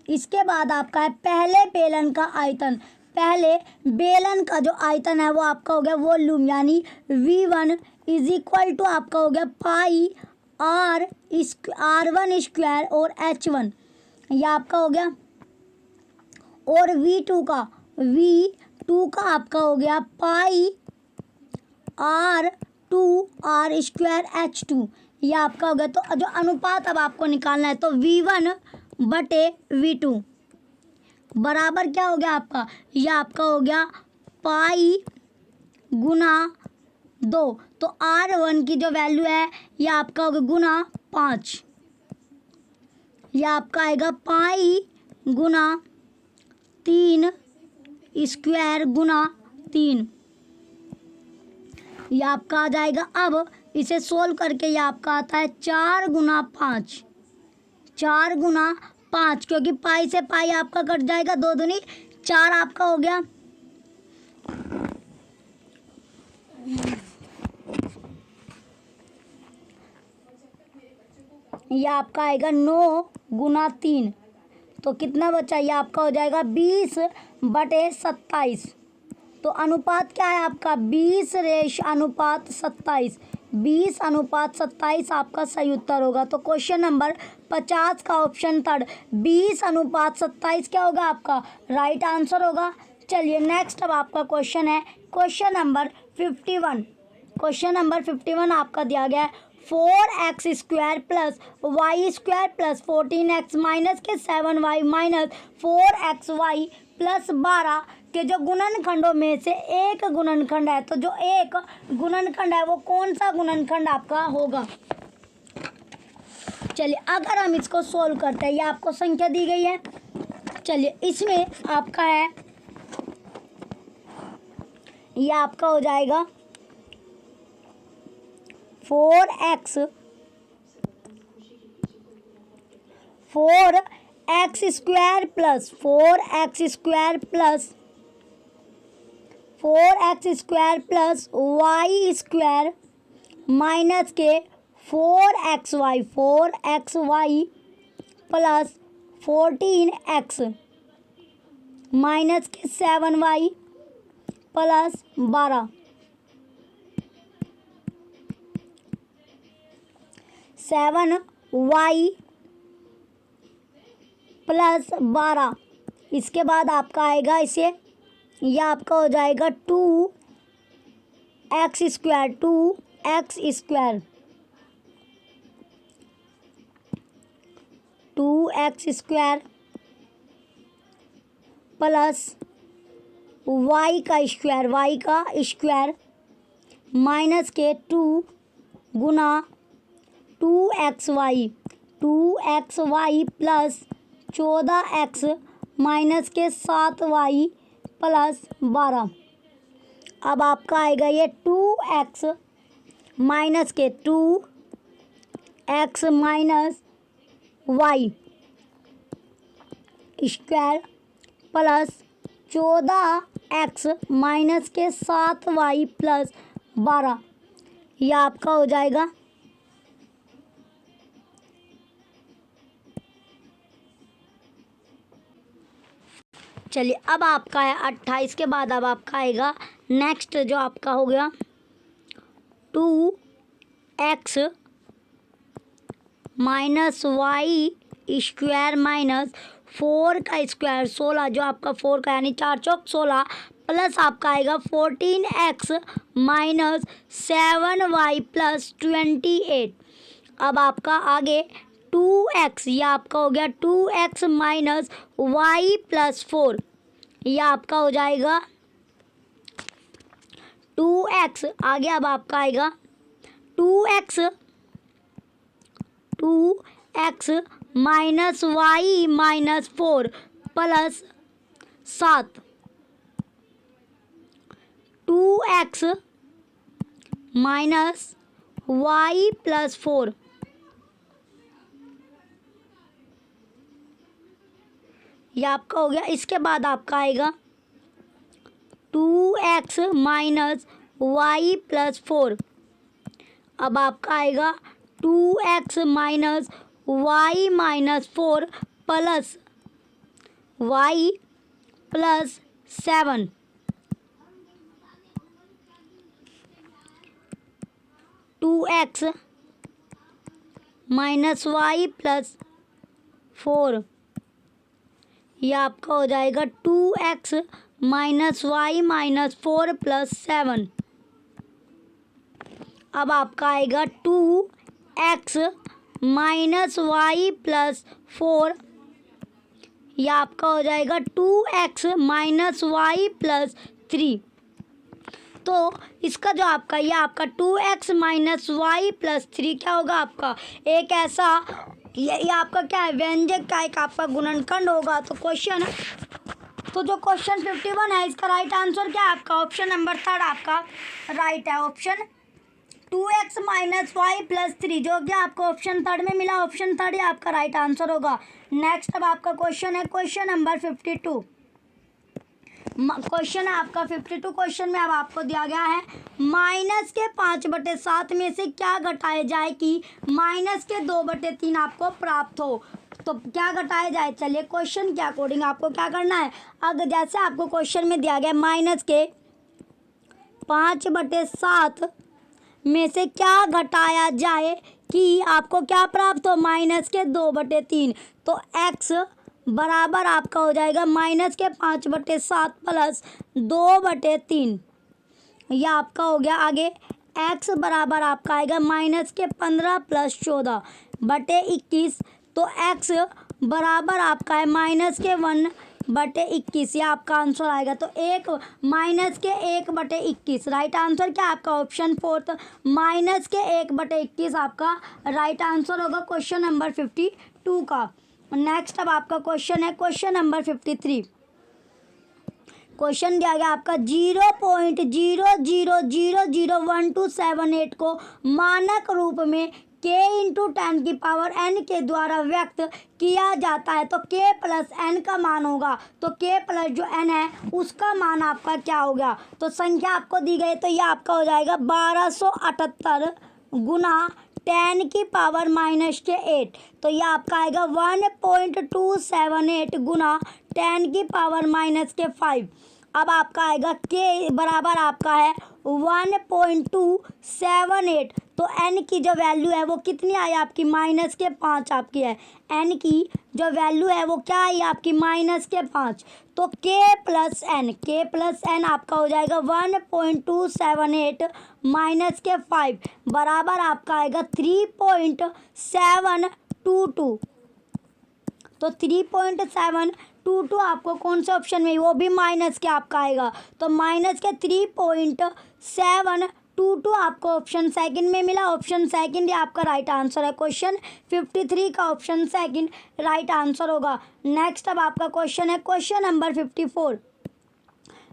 इसके बाद आपका है पहले बेलन का आयतन। पहले बेलन का जो आयतन है वो आपका हो गया वॉल्यूम, यानी V1 इज इक्वल टू आपका हो गया पाई R1 स्क्वायर और H1, ये आपका हो गया। और V2 का आपका हो गया पाई R स्क्वायर H2, ये आपका हो गया। तो जो अनुपात अब आपको निकालना है तो V1 बटे V2 बराबर क्या हो गया आपका, यह आपका हो गया पाई गुना 2। तो R1 की जो वैल्यू है यह आपका होगा गुना 5, यह आपका आएगा पाई गुना 3 स्क्वायर गुना 3, यह आपका आ जाएगा। अब इसे सोल्व करके यह आपका आता है 4 गुना 5, 4 गुना 5, क्योंकि पाई से पाई आपका कट जाएगा, 2 दूनी 4 आपका हो गया। यह आपका आएगा 9 गुना 3, तो कितना बचा, यह आपका हो जाएगा 20 बटे 27। तो अनुपात क्या है आपका 20:27, 20:27 आपका सही उत्तर होगा। तो क्वेश्चन नंबर 50 का ऑप्शन थर्ड 20:27 क्या होगा आपका राइट आंसर होगा। चलिए नेक्स्ट अब आपका क्वेश्चन है क्वेश्चन नंबर 51। क्वेश्चन नंबर 51 आपका दिया गया है 4x square plus y square plus 14x minus के 7y माइनस 4xy प्लस 12 के जो गुणनखंडों में से एक गुणनखंड है, तो जो एक गुणनखंड है वो कौन सा गुणनखंड आपका होगा। चलिए अगर हम इसको सोल्व करते हैं, ये आपको संख्या दी गई है। चलिए इसमें आपका है, ये आपका हो जाएगा 4x square plus 4x square plus y square minus के 4xy प्लस 14x माइनस के 7y प्लस 12, 7y प्लस 12। इसके बाद आपका आएगा इसे, यह आपका हो जाएगा 2x स्क्वायर प्लस y का स्क्वायर माइनस के 2 गुना 2xy प्लस 14x माइनस के 7y प्लस 12। अब आपका आएगा ये 2x माइनस के 2x minus y square plus 14x minus के 7y प्लस 12, यह आपका हो जाएगा। चलिए अब आपका है 28 के बाद अब आपका आएगा नेक्स्ट जो आपका हो गया 2x minus Y square minus 4 का स्क्वायर 16, जो आपका 4 का यानी 4 चौक 16 प्लस आपका आएगा 14x माइनस 7y प्लस 28। अब आपका आगे 2x, यह आपका हो गया 2x माइनस y प्लस 4, यह आपका हो जाएगा 2x। आगे अब आपका आएगा 2x minus y minus 4 plus 7, 2x minus y plus 4, यह आपका हो गया। इसके बाद आपका आएगा 2x माइनस y प्लस 4, अब आपका आएगा 2x minus y minus 4 plus y plus 7 2x minus y plus 4, ये आपका हो जाएगा 2x minus Y minus 4 plus 7। अब आपका आएगा 2x माइनस वाई प्लस 4, यह आपका हो जाएगा 2x माइनस वाई प्लस 3। तो इसका जो आपका ये आपका 2x माइनस वाई प्लस 3 क्या होगा आपका एक ऐसा ये आपका क्या है व्यंजक का एक आपका गुणनखंड होगा। तो क्वेश्चन तो जो क्वेश्चन 51 है इसका राइट आंसर क्या है आपका ऑप्शन नंबर 3 आपका राइट है। Option 2x minus y plus 3 जो कि आपको ऑप्शन 3 में मिला, ऑप्शन 3 ही आपका राइट आंसर होगा। नेक्स्ट अब आपका क्वेश्चन है क्वेश्चन नंबर 52। क्वेश्चन है आपका 52। क्वेश्चन में अब आपको दिया गया है माइनस के 5/7 में से क्या घटाया जाए कि माइनस के 2/3 आपको प्राप्त हो। तो क्या घटाया जाए, चलिए क्वेश्चन के अकॉर्डिंग आपको क्या करना है। अगर जैसे आपको क्वेश्चन में दिया गया माइनस के 5/7 में से क्या घटाया जाए कि आपको क्या प्राप्त हो, माइनस के 2/3। तो x बराबर आपका हो जाएगा माइनस के 5/7 प्लस 2/3, यह आपका हो गया। आगे x बराबर आपका आएगा माइनस के 15 प्लस 14/21। तो x बराबर आपका है माइनस के 1/21, यह आपका आंसर आएगा। तो एक माइनस के 1/21 राइट आंसर क्या आपका ऑप्शन 4 माइनस के 1/21 आपका राइट आंसर होगा क्वेश्चन नंबर 52 का। नेक्स्ट अब आपका क्वेश्चन है क्वेश्चन नंबर 53। क्वेश्चन दिया गया आपका 0.00001278 को मानक रूप में k इंटू 10 की पावर n के द्वारा व्यक्त किया जाता है। तो k प्लस n का मान होगा, तो k प्लस जो n है उसका मान आपका क्या होगा। तो संख्या आपको दी गई तो यह आपका हो जाएगा 1278 गुना 10 की पावर माइनस के 8। तो यह आपका आएगा 1.278 गुना 10 की पावर माइनस के 5। अब आपका आएगा k बराबर आपका है 1.278। तो n की जो वैल्यू है वो कितनी आई आपकी, माइनस के 5 आपकी है। n की जो वैल्यू है वो क्या आई आपकी, माइनस के 5। तो k प्लस n आपका हो जाएगा 1.278 माइनस के 5 बराबर आपका आएगा 3.722। तो 3.722 आपको कौन से ऑप्शन में, वो भी माइनस के आपका आएगा। तो माइनस के 3.722 आपको ऑप्शन सेकंड में मिला। ऑप्शन सेकंड ही आपका राइट आंसर है। क्वेश्चन 53 का ऑप्शन सेकंड राइट आंसर होगा। नेक्स्ट अब आपका क्वेश्चन है क्वेश्चन नंबर 54।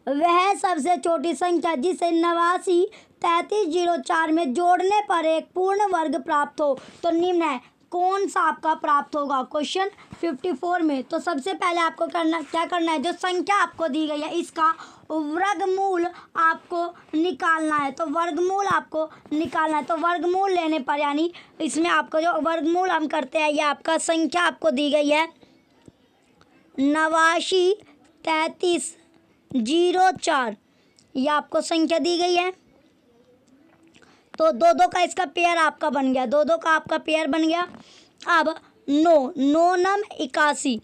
वह सबसे छोटी संख्या जिसे 893304 में जोड़ने पर एक पूर्ण वर्ग प्राप्त हो तो निम्न है कौन सा आपका प्राप्त होगा क्वेश्चन 54 में। तो सबसे पहले आपको क्या करना है, जो संख्या आपको दी गई है इसका वर्गमूल आपको निकालना है। तो वर्गमूल आपको निकालना है, तो वर्गमूल लेने पर यानी इसमें आपको जो वर्गमूल हम करते हैं, ये आपका संख्या आपको दी गई है 893304, ये आपको संख्या दी गई है। तो 2 का इसका पेयर आपका बन गया, 2 का आपका पेयर बन गया। अब 9 नम 81,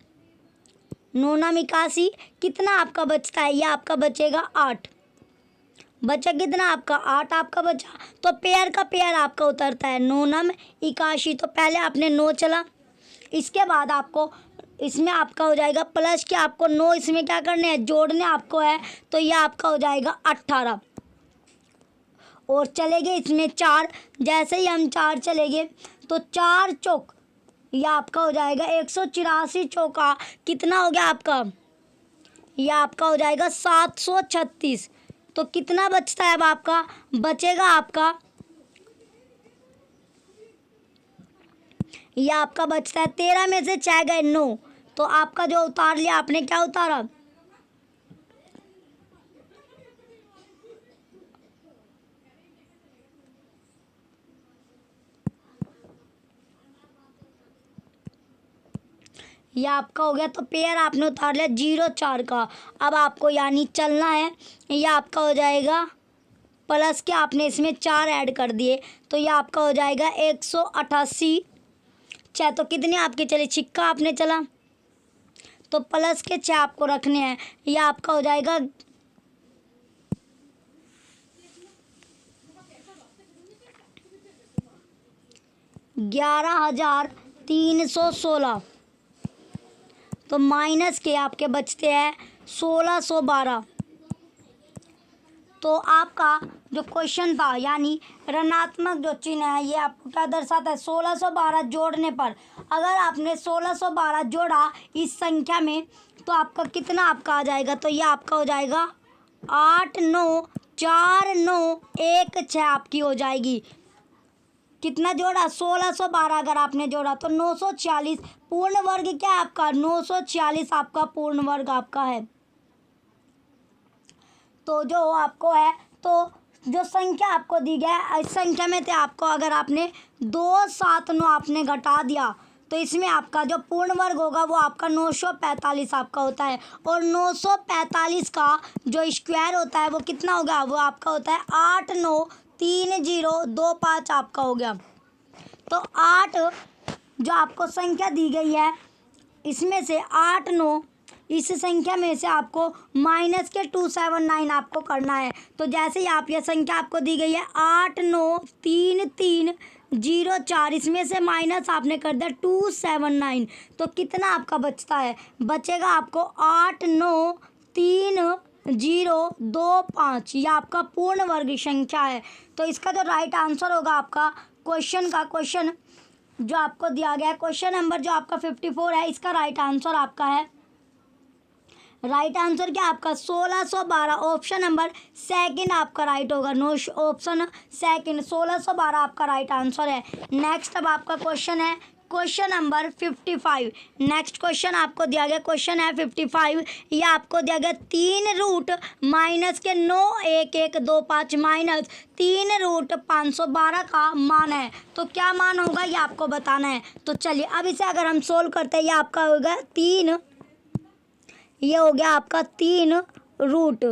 9 नम 81 कितना आपका बचता है, ये आपका बचेगा 8। बचा कितना आपका 8 आपका बचा। तो पेयर का पेयर आपका उतरता है 9 नम 81। तो पहले आपने 9 चला, इसके बाद आपको इसमें आपका हो जाएगा प्लस के आपको 9 इसमें क्या करने हैं, जोड़ने आपको है। तो यह आपका हो जाएगा 18 और चलेंगे इसमें 4। जैसे ही हम 4 चलेंगे तो 4 चौक यह आपका हो जाएगा 184 चौका कितना हो गया आपका, यह आपका हो जाएगा 736। तो कितना बचता है अब आपका, बचेगा आपका यह आपका बचता है 13 में से 6 गए 9। तो आपका जो उतार लिया आपने, क्या उतारा, ये आपका हो गया। तो पेयर आपने उतार लिया 0 4 का। अब आपको यानी चलना है, ये आपका हो जाएगा प्लस के आपने इसमें 4 ऐड कर दिए, तो ये आपका हो जाएगा 188। चाहे तो कितने आपके चले, छिक्का आपने चला तो प्लस के 6 आपको रखने हैं। ये आपका हो जाएगा 11,316। तो माइनस के आपके बचते हैं 1,612। तो आपका जो क्वेश्चन था यानी ऋणात्मक जो चिन्ह है ये आपको क्या दर्शाता है, 1,612 जोड़ने पर अगर आपने 1,612 जोड़ा इस संख्या में तो आपका कितना आपका आ जाएगा, तो ये आपका हो जाएगा 8,9,4,9,1,6 आपकी हो जाएगी। कितना जोड़ा, 1,612 अगर आपने जोड़ा तो 946 पूर्ण वर्ग क्या है आपका, 946 आपका पूर्ण वर्ग आपका है। तो जो आपको है, तो जो संख्या आपको दी गया है इस संख्या में से आपको अगर आपने 279 आपने घटा दिया तो इसमें आपका जो पूर्ण वर्ग होगा वो आपका 945 आपका होता है। और 945 का जो स्क्वायर होता है वो कितना होगा, वो आपका होता है 893025 आपका हो गया। तो 8 जो आपको संख्या दी गई है इसमें से 8 9 इस संख्या में से आपको माइनस के 279 आपको करना है। तो जैसे ही आप ये संख्या आपको दी गई है 8,9,3,3,0,4 इसमें से माइनस आपने कर दिया 279 तो कितना आपका बचता है, बचेगा आपको 8,9,3,0,2,5। ये आपका पूर्ण वर्ग संख्या है। तो इसका जो राइट आंसर होगा आपका क्वेश्चन जो आपको दिया गया है, क्वेश्चन नंबर जो आपका 54 है, इसका राइट आंसर आपका है, राइट आंसर क्या आपका 1,612 ऑप्शन नंबर सेकंड आपका राइट होगा। नो ऑप्शन सेकंड 1,612 आपका राइट आंसर है। नेक्स्ट अब आपका क्वेश्चन है क्वेश्चन नंबर 55। नेक्स्ट क्वेश्चन आपको दिया गया क्वेश्चन है 55। ये आपको दिया गया 3 रूट माइनस के 9,11,25 माइनस 3 रूट 512 का मान है। तो क्या मान होगा ये आपको बताना है। तो चलिए अब इसे अगर हम सोल्व करते हैं, ये आपका होगा 3, ये हो गया आपका 3 रूट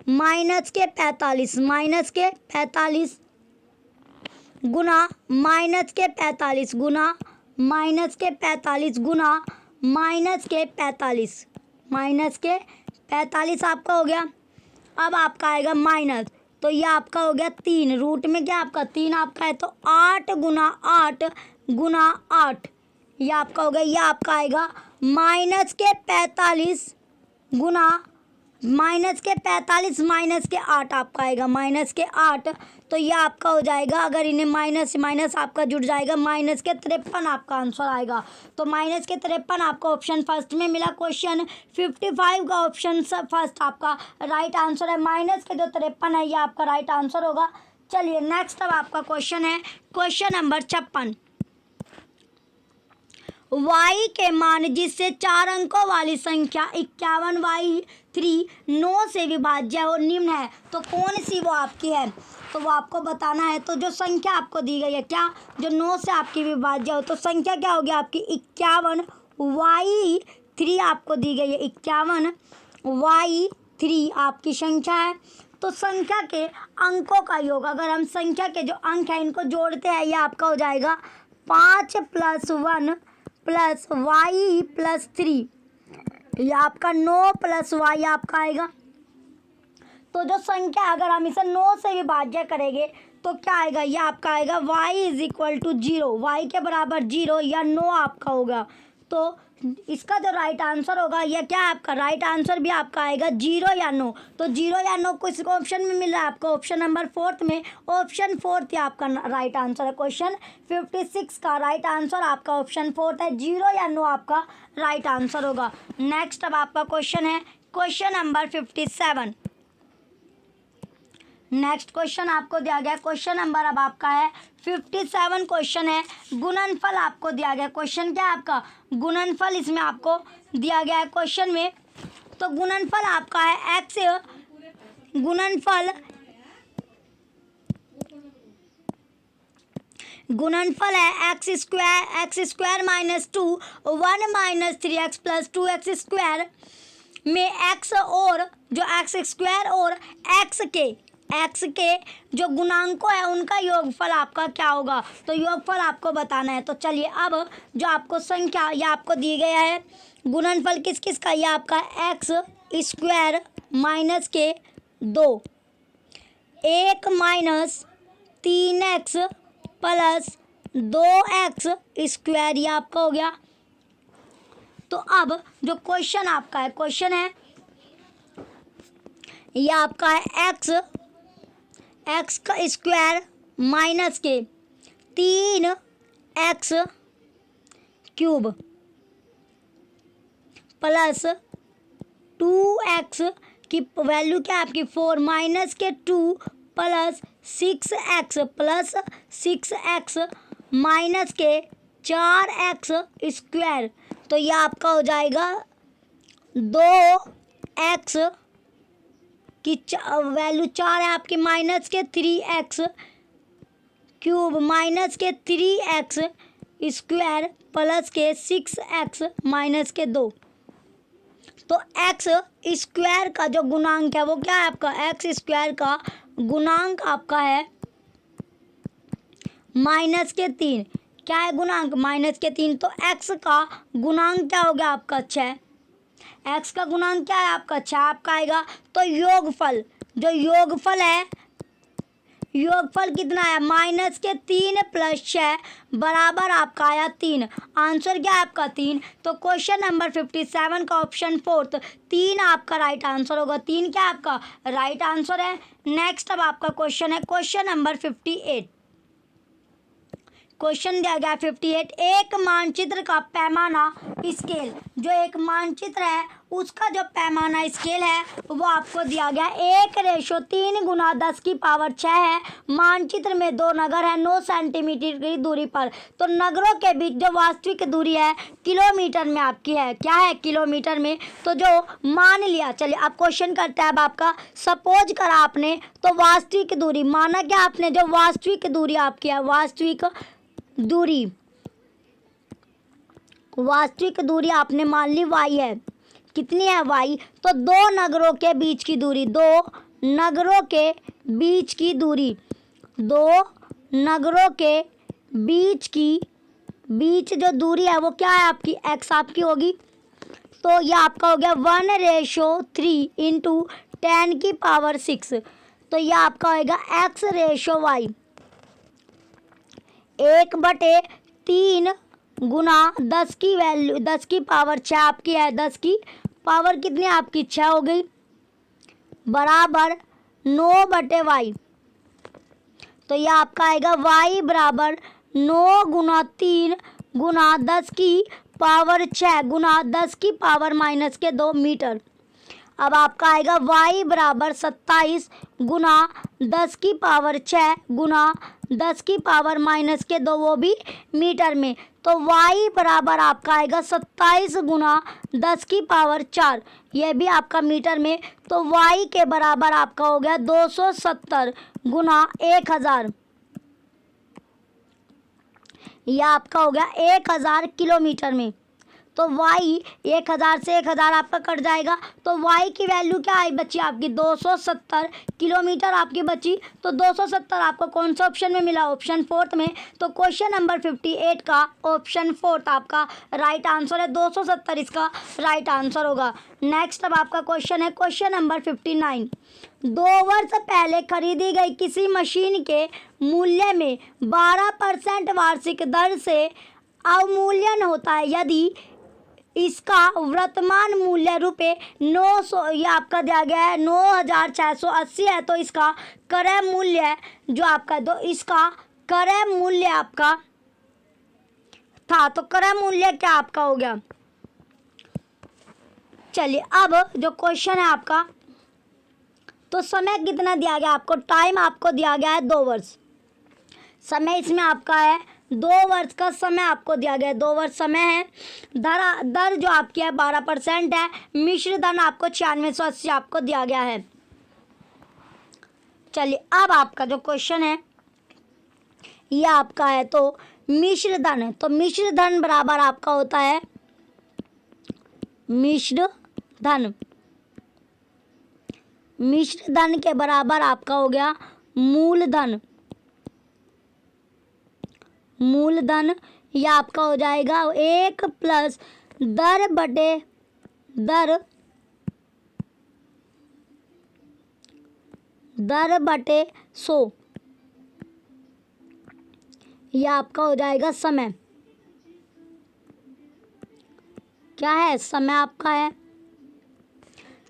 माइनस के 45 गुना माइनस के 45 गुना माइनस के 45 आपका हो गया। अब आपका आएगा माइनस, तो ये आपका हो गया 3 रूट में क्या आपका 3 आपका है, तो 8 गुना 8 ये आपका हो गया। ये आपका आएगा माइनस के 45 माइनस के 8 आपका आएगा, माइनस के 8। तो ये आपका हो जाएगा, अगर इन्हें माइनस आपका जुड़ जाएगा, माइनस के 53 आपका आंसर आएगा। तो माइनस के 53 आपका ऑप्शन फर्स्ट में मिला। क्वेश्चन 55 का ऑप्शन फर्स्ट आपका राइट आंसर है। माइनस के जो 53 है ये आपका राइट आंसर होगा। चलिए नेक्स्ट अब आपका क्वेश्चन है क्वेश्चन नंबर 56। y के मान जिससे 4 अंकों वाली संख्या 51y3 9 से विभाज्य और निम्न है, तो कौन सी वो आपकी है, तो वो आपको बताना है। तो जो संख्या आपको दी गई है क्या, जो 9 से आपकी विभाज्य हो, तो संख्या क्या होगी आपकी 51y3 आपको दी गई है। 51y3 आपकी संख्या है। तो संख्या के अंकों का योग, अगर हम संख्या के जो अंक हैं इनको जोड़ते हैं, ये आपका हो जाएगा 5 + 1 + y + 3, ये आपका 9 + y आपका आएगा। तो जो संख्या अगर हम इसे 9 से विभाज्य करेंगे तो क्या आएगा, ये आपका आएगा y = 0, y के बराबर 0 या 9 आपका होगा। तो इसका जो राइट आंसर होगा यह क्या है आपका, राइट आंसर भी आपका आएगा 0 या 9। तो 0 या 9 किस ऑप्शन में मिल रहा है आपको, ऑप्शन नंबर 4 में। ऑप्शन 4 आपका राइट आंसर है। क्वेश्चन 56 का राइट आंसर आपका ऑप्शन 4 है। 0 या 9 आपका राइट आंसर होगा। नेक्स्ट अब आपका क्वेश्चन है क्वेश्चन नंबर 57। नेक्स्ट क्वेश्चन आपको दिया गया क्वेश्चन नंबर अब आपका है 57 क्वेश्चन है गुणनफल आपको दिया गया। क्वेश्चन क्या है आपका, गुणनफल इसमें आपको दिया गया है क्वेश्चन में। तो गुणनफल आपका है x, गुणनफल है x square minus 2 1 minus 3x plus 2x square में x और जो एक्स स्क्वायर और x के जो गुणांकों है उनका योगफल आपका क्या होगा, तो योगफल आपको बताना है। तो चलिए अब जो आपको संख्या ये आपको दी गया है गुणनफल किस किस का, ये आपका एक्स स्क्वायर माइनस के 2 1 minus 3x plus 2x square ये आपका हो गया। तो अब जो क्वेश्चन आपका है, क्वेश्चन है ये आपका है एक्स का स्क्वायर माइनस के 3x क्यूब प्लस 2x की वैल्यू क्या है आपकी 4 माइनस के 2 प्लस 6x माइनस के 4x स्क्वायर। तो ये आपका हो जाएगा 2x की वैल्यू 4 है आपकी माइनस के 3x क्यूब माइनस के 3x स्क्वायर प्लस के 6x माइनस के 2। तो x स्क्वायर का जो गुणांक है वो क्या है आपका, एक्स स्क्वायर का गुणांक आपका है माइनस के 3। क्या है गुणांक माइनस के 3। तो x का गुणांक क्या हो गया आपका 6। x का गुणांक क्या है आपका 6 आपका आएगा। तो योगफल जो योगफल है, योगफल कितना है माइनस के 3 प्लस 6 बराबर आपका आया 3। आंसर क्या है आपका 3। तो क्वेश्चन नंबर 57 का ऑप्शन 4 3 आपका राइट आंसर होगा। 3 क्या आपका राइट आंसर है। नेक्स्ट अब आपका क्वेश्चन है क्वेश्चन नंबर 58। क्वेश्चन दिया गया 58 एक मानचित्र का पैमाना स्केल, जो एक मानचित्र है उसका जो पैमाना स्केल है वो आपको दिया गया 1:3 गुना 10 की पावर 6 है। मानचित्र में 2 नगर है 9 सेंटीमीटर की दूरी पर। तो नगरों के बीच जो वास्तविक दूरी है किलोमीटर में आपकी है, क्या है किलोमीटर में। तो जो मान लिया, चलिए अब क्वेश्चन करते हैं। अब आपका सपोज करा आपने तो वास्तविक दूरी माना क्या आपने, जो वास्तविक दूरी आपकी है वास्तविक दूरी आपने मान ली y है। कितनी है y। तो 2 नगरों के बीच की दूरी, 2 नगरों के बीच की दूरी, 2 नगरों के बीच जो दूरी है वो क्या है आपकी x आपकी होगी। तो ये आपका हो गया 1:3 इंटू 10 की पावर 6। तो ये आपका होगा x/y 1/3 गुना 10 की वैल्यू 10 की पावर 6 आपकी है। 10 की पावर कितनी आपकी 6 हो गई बराबर 9/y। तो ये आपका आएगा y बराबर 9 गुना 3 गुना 10 की पावर 6 गुना 10 की पावर माइनस के 2 मीटर। अब आपका आएगा y बराबर 27 गुना 10 की पावर 6 गुना 10 की पावर माइनस के 2 वो भी मीटर में। तो y बराबर आपका आएगा 27 गुना 10 की पावर 4, ये भी आपका मीटर में। तो y के बराबर आपका हो गया 270 गुना 1000, यह आपका हो गया 1000 किलोमीटर में। तो y 1000 से 1000 आपका कट जाएगा। तो y की वैल्यू क्या आई बची आपकी 270 किलोमीटर आपकी बची। तो 270 आपको कौन सा ऑप्शन में मिला, ऑप्शन 4 में। तो क्वेश्चन नंबर 58 का ऑप्शन 4 आपका राइट आंसर है। 270 इसका राइट आंसर होगा। नेक्स्ट अब आपका क्वेश्चन है क्वेश्चन नंबर 59। 2 वर्ष पहले खरीदी गई किसी मशीन के मूल्य में 12% वार्षिक दर से अवमूल्यन होता है यदि इसका वर्तमान मूल्य रुपये 900 ये आपका दिया गया है 9680 है। तो इसका क्रय मूल्य जो आपका इसका क्रय मूल्य आपका था, तो क्रय मूल्य क्या आपका हो गया। चलिए अब जो क्वेश्चन है आपका, तो समय कितना दिया गया आपको, टाइम आपको दिया गया है 2 वर्ष। समय इसमें आपका है 2 वर्ष का समय आपको दिया गया है, 2 वर्ष समय है। दर जो आपकी है 12% है। मिश्र धन आपको 9680 आपको दिया गया है। चलिए अब आपका जो क्वेश्चन है ये आपका है तो मिश्र धन। तो मिश्र धन बराबर आपका होता है मिश्र धन। मिश्र धन के बराबर आपका हो गया मूलधन। मूलधन यह आपका हो जाएगा 1 प्लस दर बटे 100। यह आपका हो जाएगा समय। क्या है? समय आपका है।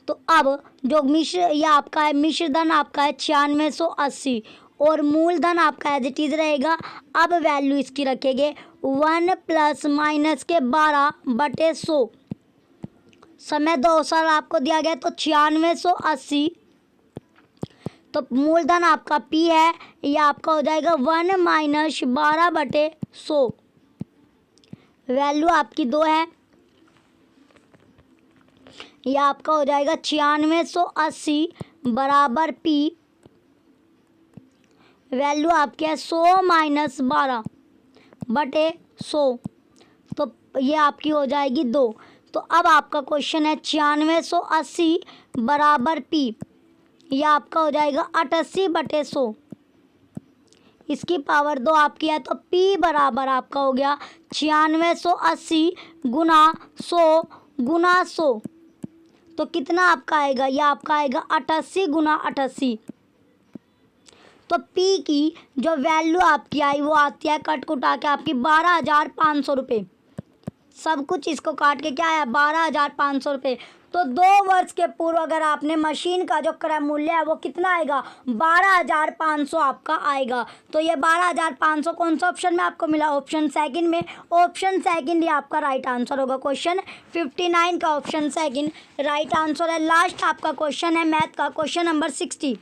तो अब जो यह आपका है मिश्र धन आपका है 9680 और मूलधन आपका एज इट इज रहेगा। अब वैल्यू इसकी रखेंगे 1 प्लस माइनस के 12/100। समय 2 साल आपको दिया गया तो 9680। तो मूलधन आपका P है, यह आपका हो जाएगा 1 माइनस 12/100। वैल्यू आपकी 2 है, यह आपका हो जाएगा 9680 बराबर P। वैल्यू आपकी है 100 माइनस 12/100। तो ये आपकी हो जाएगी 2। तो अब आपका क्वेश्चन है 9680 बराबर P। यह आपका हो जाएगा 88/100। इसकी पावर 2 आपकी है तो P बराबर आपका हो गया 9680 गुना 100 गुना 100। तो कितना आपका आएगा? यह आपका आएगा 88 गुना 88। तो P की जो वैल्यू आपकी आई वो आती है कट कुटा के आपकी 12,500 रुपये। सब कुछ इसको काट के क्या आया? 12,500 रुपये। तो 2 वर्ष के पूर्व अगर आपने मशीन का जो क्रय मूल्य है वो कितना आएगा? 12,500 आपका आएगा। तो ये 12,500 कौन सा ऑप्शन में आपको मिला? ऑप्शन सेकंड में। ऑप्शन सेकंड ये आपका राइट आंसर होगा। क्वेश्चन 59 का ऑप्शन सेकंड राइट आंसर है। लास्ट आपका क्वेश्चन है मैथ का, क्वेश्चन नंबर 60।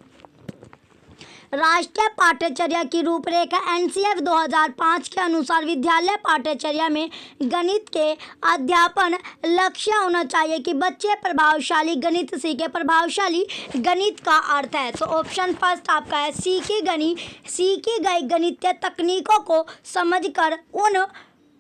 राष्ट्रीय पाठ्यचर्या की रूपरेखा NCF 2005 के अनुसार विद्यालय पाठ्यचर्या में गणित के अध्यापन लक्ष्य होना चाहिए कि बच्चे प्रभावशाली गणित सीखे। प्रभावशाली गणित का अर्थ है तो ऑप्शन फर्स्ट आपका है सीखी गई गणितीय तकनीकों को समझकर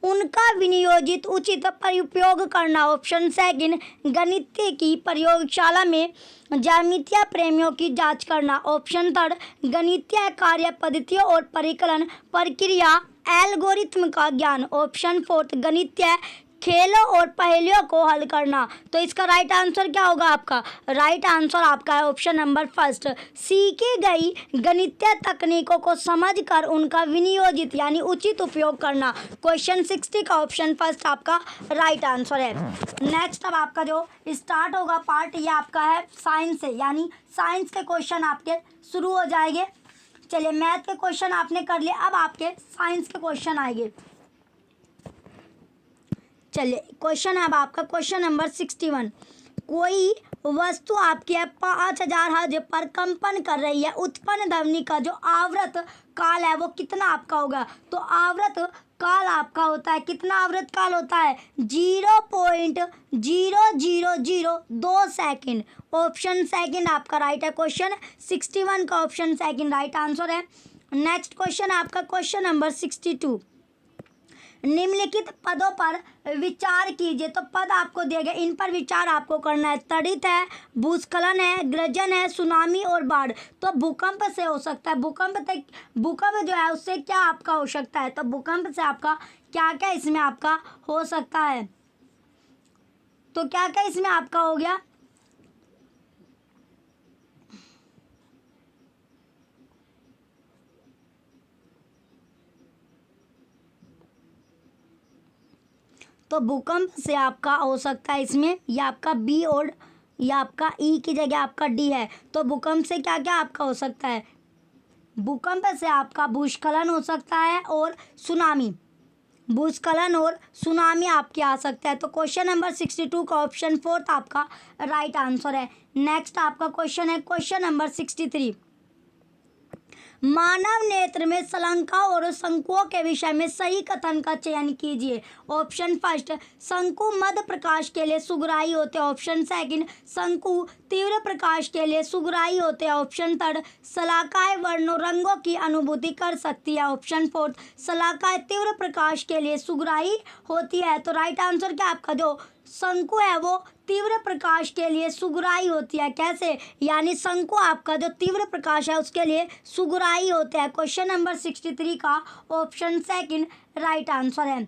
उनका विनियोजित उचित उपयोग करना। ऑप्शन सेकंड गणित की प्रयोगशाला में ज्यामितीय प्रेमियों की जांच करना। ऑप्शन थर्ड गणितीय कार्य पद्धतियों और परिकलन प्रक्रिया एल्गोरिथम का ज्ञान। ऑप्शन फोर्थ गणितीय खेलों और पहेलियों को हल करना। तो इसका राइट आंसर क्या होगा आपका? राइट आंसर आपका है ऑप्शन नंबर फर्स्ट, सीखी गई गणितीय तकनीकों को समझकर उनका विनियोजित यानी उचित उपयोग करना। क्वेश्चन 60 का ऑप्शन फर्स्ट आपका राइट आंसर है। नेक्स्ट अब आपका जो स्टार्ट होगा पार्ट ये आपका है साइंस से, यानी साइंस के क्वेश्चन आपके शुरू हो जाएंगे। चलिए मैथ के क्वेश्चन आपने कर लिए, अब आपके साइंस के क्वेश्चन आएंगे। चलिए क्वेश्चन है अब आपका क्वेश्चन नंबर 61। कोई वस्तु आपकी है 5000 हर्ट्ज पर कंपन कर रही है। उत्पन्न ध्वनि का जो आवृत काल है वो कितना आपका होगा? तो आवृत काल आपका होता है, कितना आवृत काल होता है? 0.0002 सेकेंड। ऑप्शन सेकंड आपका राइट है। क्वेश्चन 61 का ऑप्शन सेकंड राइट आंसर है। नेक्स्ट क्वेश्चन है आपका क्वेश्चन नंबर 62। निम्नलिखित पदों पर विचार कीजिए। तो पद आपको दिए गए, इन पर विचार आपको करना है। तड़ित है, भूस्खलन है, गर्जन है, सुनामी और बाढ़। तो भूकंप से हो सकता है, भूकंप जो है उससे क्या आपका हो सकता है? तो भूकंप से आपका क्या क्या इसमें आपका हो सकता है? तो क्या क्या इसमें आपका हो गया? तो भूकंप से आपका हो सकता है इसमें ये आपका बी और ये आपका ई की जगह आपका डी है। तो भूकंप से क्या क्या आपका हो सकता है? भूकंप से आपका भूस्खलन हो सकता है और सुनामी, भूस्खलन और सुनामी आपके आ सकता है। तो क्वेश्चन नंबर 62 का ऑप्शन फोर्थ आपका राइट आंसर है। नेक्स्ट आपका क्वेश्चन है क्वेश्चन नंबर 63। मानव नेत्र में शलाका और शंकुओं के विषय में सही कथन का चयन कीजिए। ऑप्शन फर्स्ट, शंकु मध्य प्रकाश के लिए सुगराई होते हैं। ऑप्शन सेकंड, शंकु तीव्र प्रकाश के लिए सुगराई होते हैं। ऑप्शन थर्ड, शलाकाएं वर्णों रंगों की अनुभूति कर सकती है। ऑप्शन फोर्थ, शलाकाएं तीव्र प्रकाश के लिए सुगराई होती है। तो राइट आंसर क्या आपका जो शंकु है वो तीव्र प्रकाश के लिए सुगराई होती है। कैसे? यानी शंकु आपका जो तीव्र प्रकाश है उसके लिए सुगराई होता है। क्वेश्चन नंबर 63 का ऑप्शन सेकंड राइट आंसर है।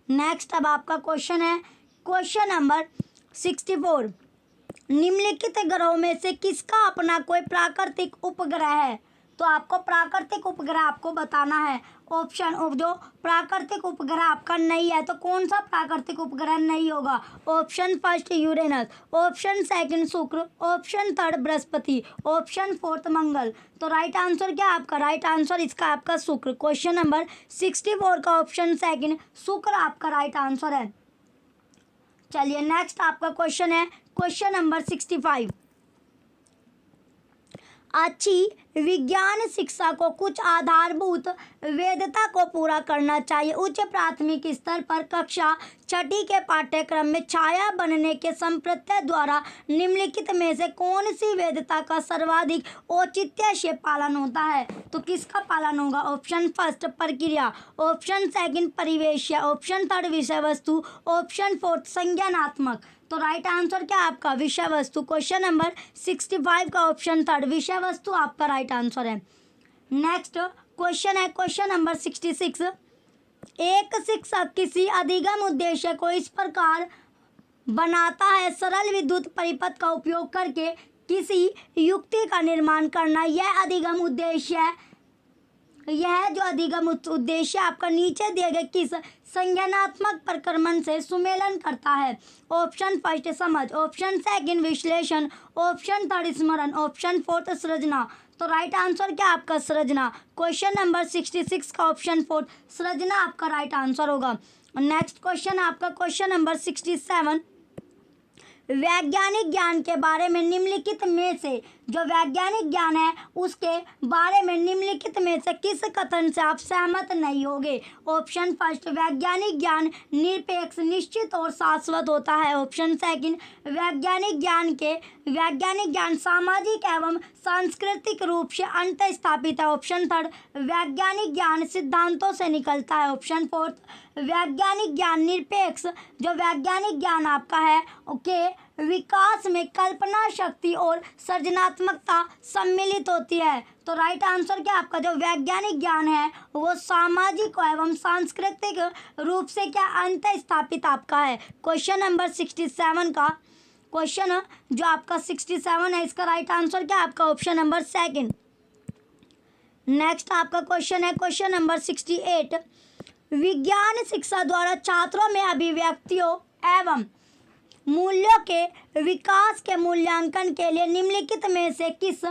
नेक्स्ट अब आपका क्वेश्चन है क्वेश्चन नंबर 64। निम्नलिखित ग्रहों में से किसका अपना कोई प्राकृतिक उपग्रह है? तो आपको प्राकृतिक उपग्रह आपको बताना है। ऑप्शन जो प्राकृतिक उपग्रह आपका नहीं है तो कौन सा प्राकृतिक उपग्रह नहीं होगा? Option first Uranus, option second शुक्र, ऑप्शन थर्ड बृहस्पति, ऑप्शन फोर्थ मंगल। तो राइट आंसर क्या आपका? राइट आंसर इसका आपका शुक्र। क्वेश्चन नंबर 64 का ऑप्शन सेकंड शुक्र आपका राइट आंसर है। चलिए नेक्स्ट आपका क्वेश्चन है क्वेश्चन नंबर 65। अच्छी विज्ञान शिक्षा को कुछ आधारभूत वेदता को पूरा करना चाहिए। उच्च प्राथमिक स्तर पर कक्षा छठी के पाठ्यक्रम में छाया बनने के संप्रत्यय द्वारा निम्नलिखित में से कौन सी वेदता का सर्वाधिक औचित्य से पालन होता है? तो किसका पालन होगा? ऑप्शन फर्स्ट प्रक्रिया, ऑप्शन सेकंड परिवेश, ऑप्शन थर्ड विषय वस्तु, ऑप्शन फोर्थ संज्ञानात्मक। तो राइट आंसर क्या आपका? विषय वस्तु। क्वेश्चन नंबर 65 का ऑप्शन थर्ड विषय वस्तु आपका राइट आंसर है। नेक्स्ट क्वेश्चन है क्वेश्चन नंबर 66। एक शिक्षक किसी अधिगम उद्देश्य को इस प्रकार बनाता है, सरल विद्युत परिपथ का उपयोग करके किसी युक्ति का निर्माण करना। यह अधिगम उद्देश्य आपका नीचे दिए गए किस संज्ञानात्मक प्रक्रमण से सुमेलन करता है? ऑप्शन फर्स्ट समझ, ऑप्शन सेकंड विश्लेषण, ऑप्शन थर्ड स्मरण, ऑप्शन फोर्थ सृजना। तो राइट आंसर क्या आपका? सृजना। क्वेश्चन नंबर 66 का ऑप्शन फोर्थ सृजना आपका राइट आंसर होगा। नेक्स्ट क्वेश्चन आपका क्वेश्चन नंबर 67। वैज्ञानिक ज्ञान के बारे में निम्नलिखित में से जो वैज्ञानिक ज्ञान है उसके बारे में निम्नलिखित में से किस कथन से आप सहमत नहीं होगे? ऑप्शन फर्स्ट वैज्ञानिक ज्ञान निरपेक्ष निश्चित और शाश्वत होता है। ऑप्शन सेकंड वैज्ञानिक ज्ञान सामाजिक एवं सांस्कृतिक रूप से अंत स्थापित है। ऑप्शन थर्ड वैज्ञानिक ज्ञान सिद्धांतों से निकलता है। ऑप्शन फोर्थ वैज्ञानिक ज्ञान निरपेक्ष जो वैज्ञानिक ज्ञान आपका है के विकास में कल्पना शक्ति और सृजनात्मकता सम्मिलित होती है। तो राइट आंसर क्या आपका? जो वैज्ञानिक ज्ञान है वो सामाजिक एवं सांस्कृतिक रूप से क्या अंत स्थापित आपका है। क्वेश्चन नंबर 67 का क्वेश्चन जो आपका 67 है इसका राइट आंसर क्या आपका? Option number second. नेक्स्ट आपका क्वेश्चन है क्वेश्चन नंबर 68। विज्ञान शिक्षा द्वारा छात्रों में अभिव्यक्तियों एवं मूल्यों के विकास के मूल्यांकन के लिए निम्नलिखित में से किस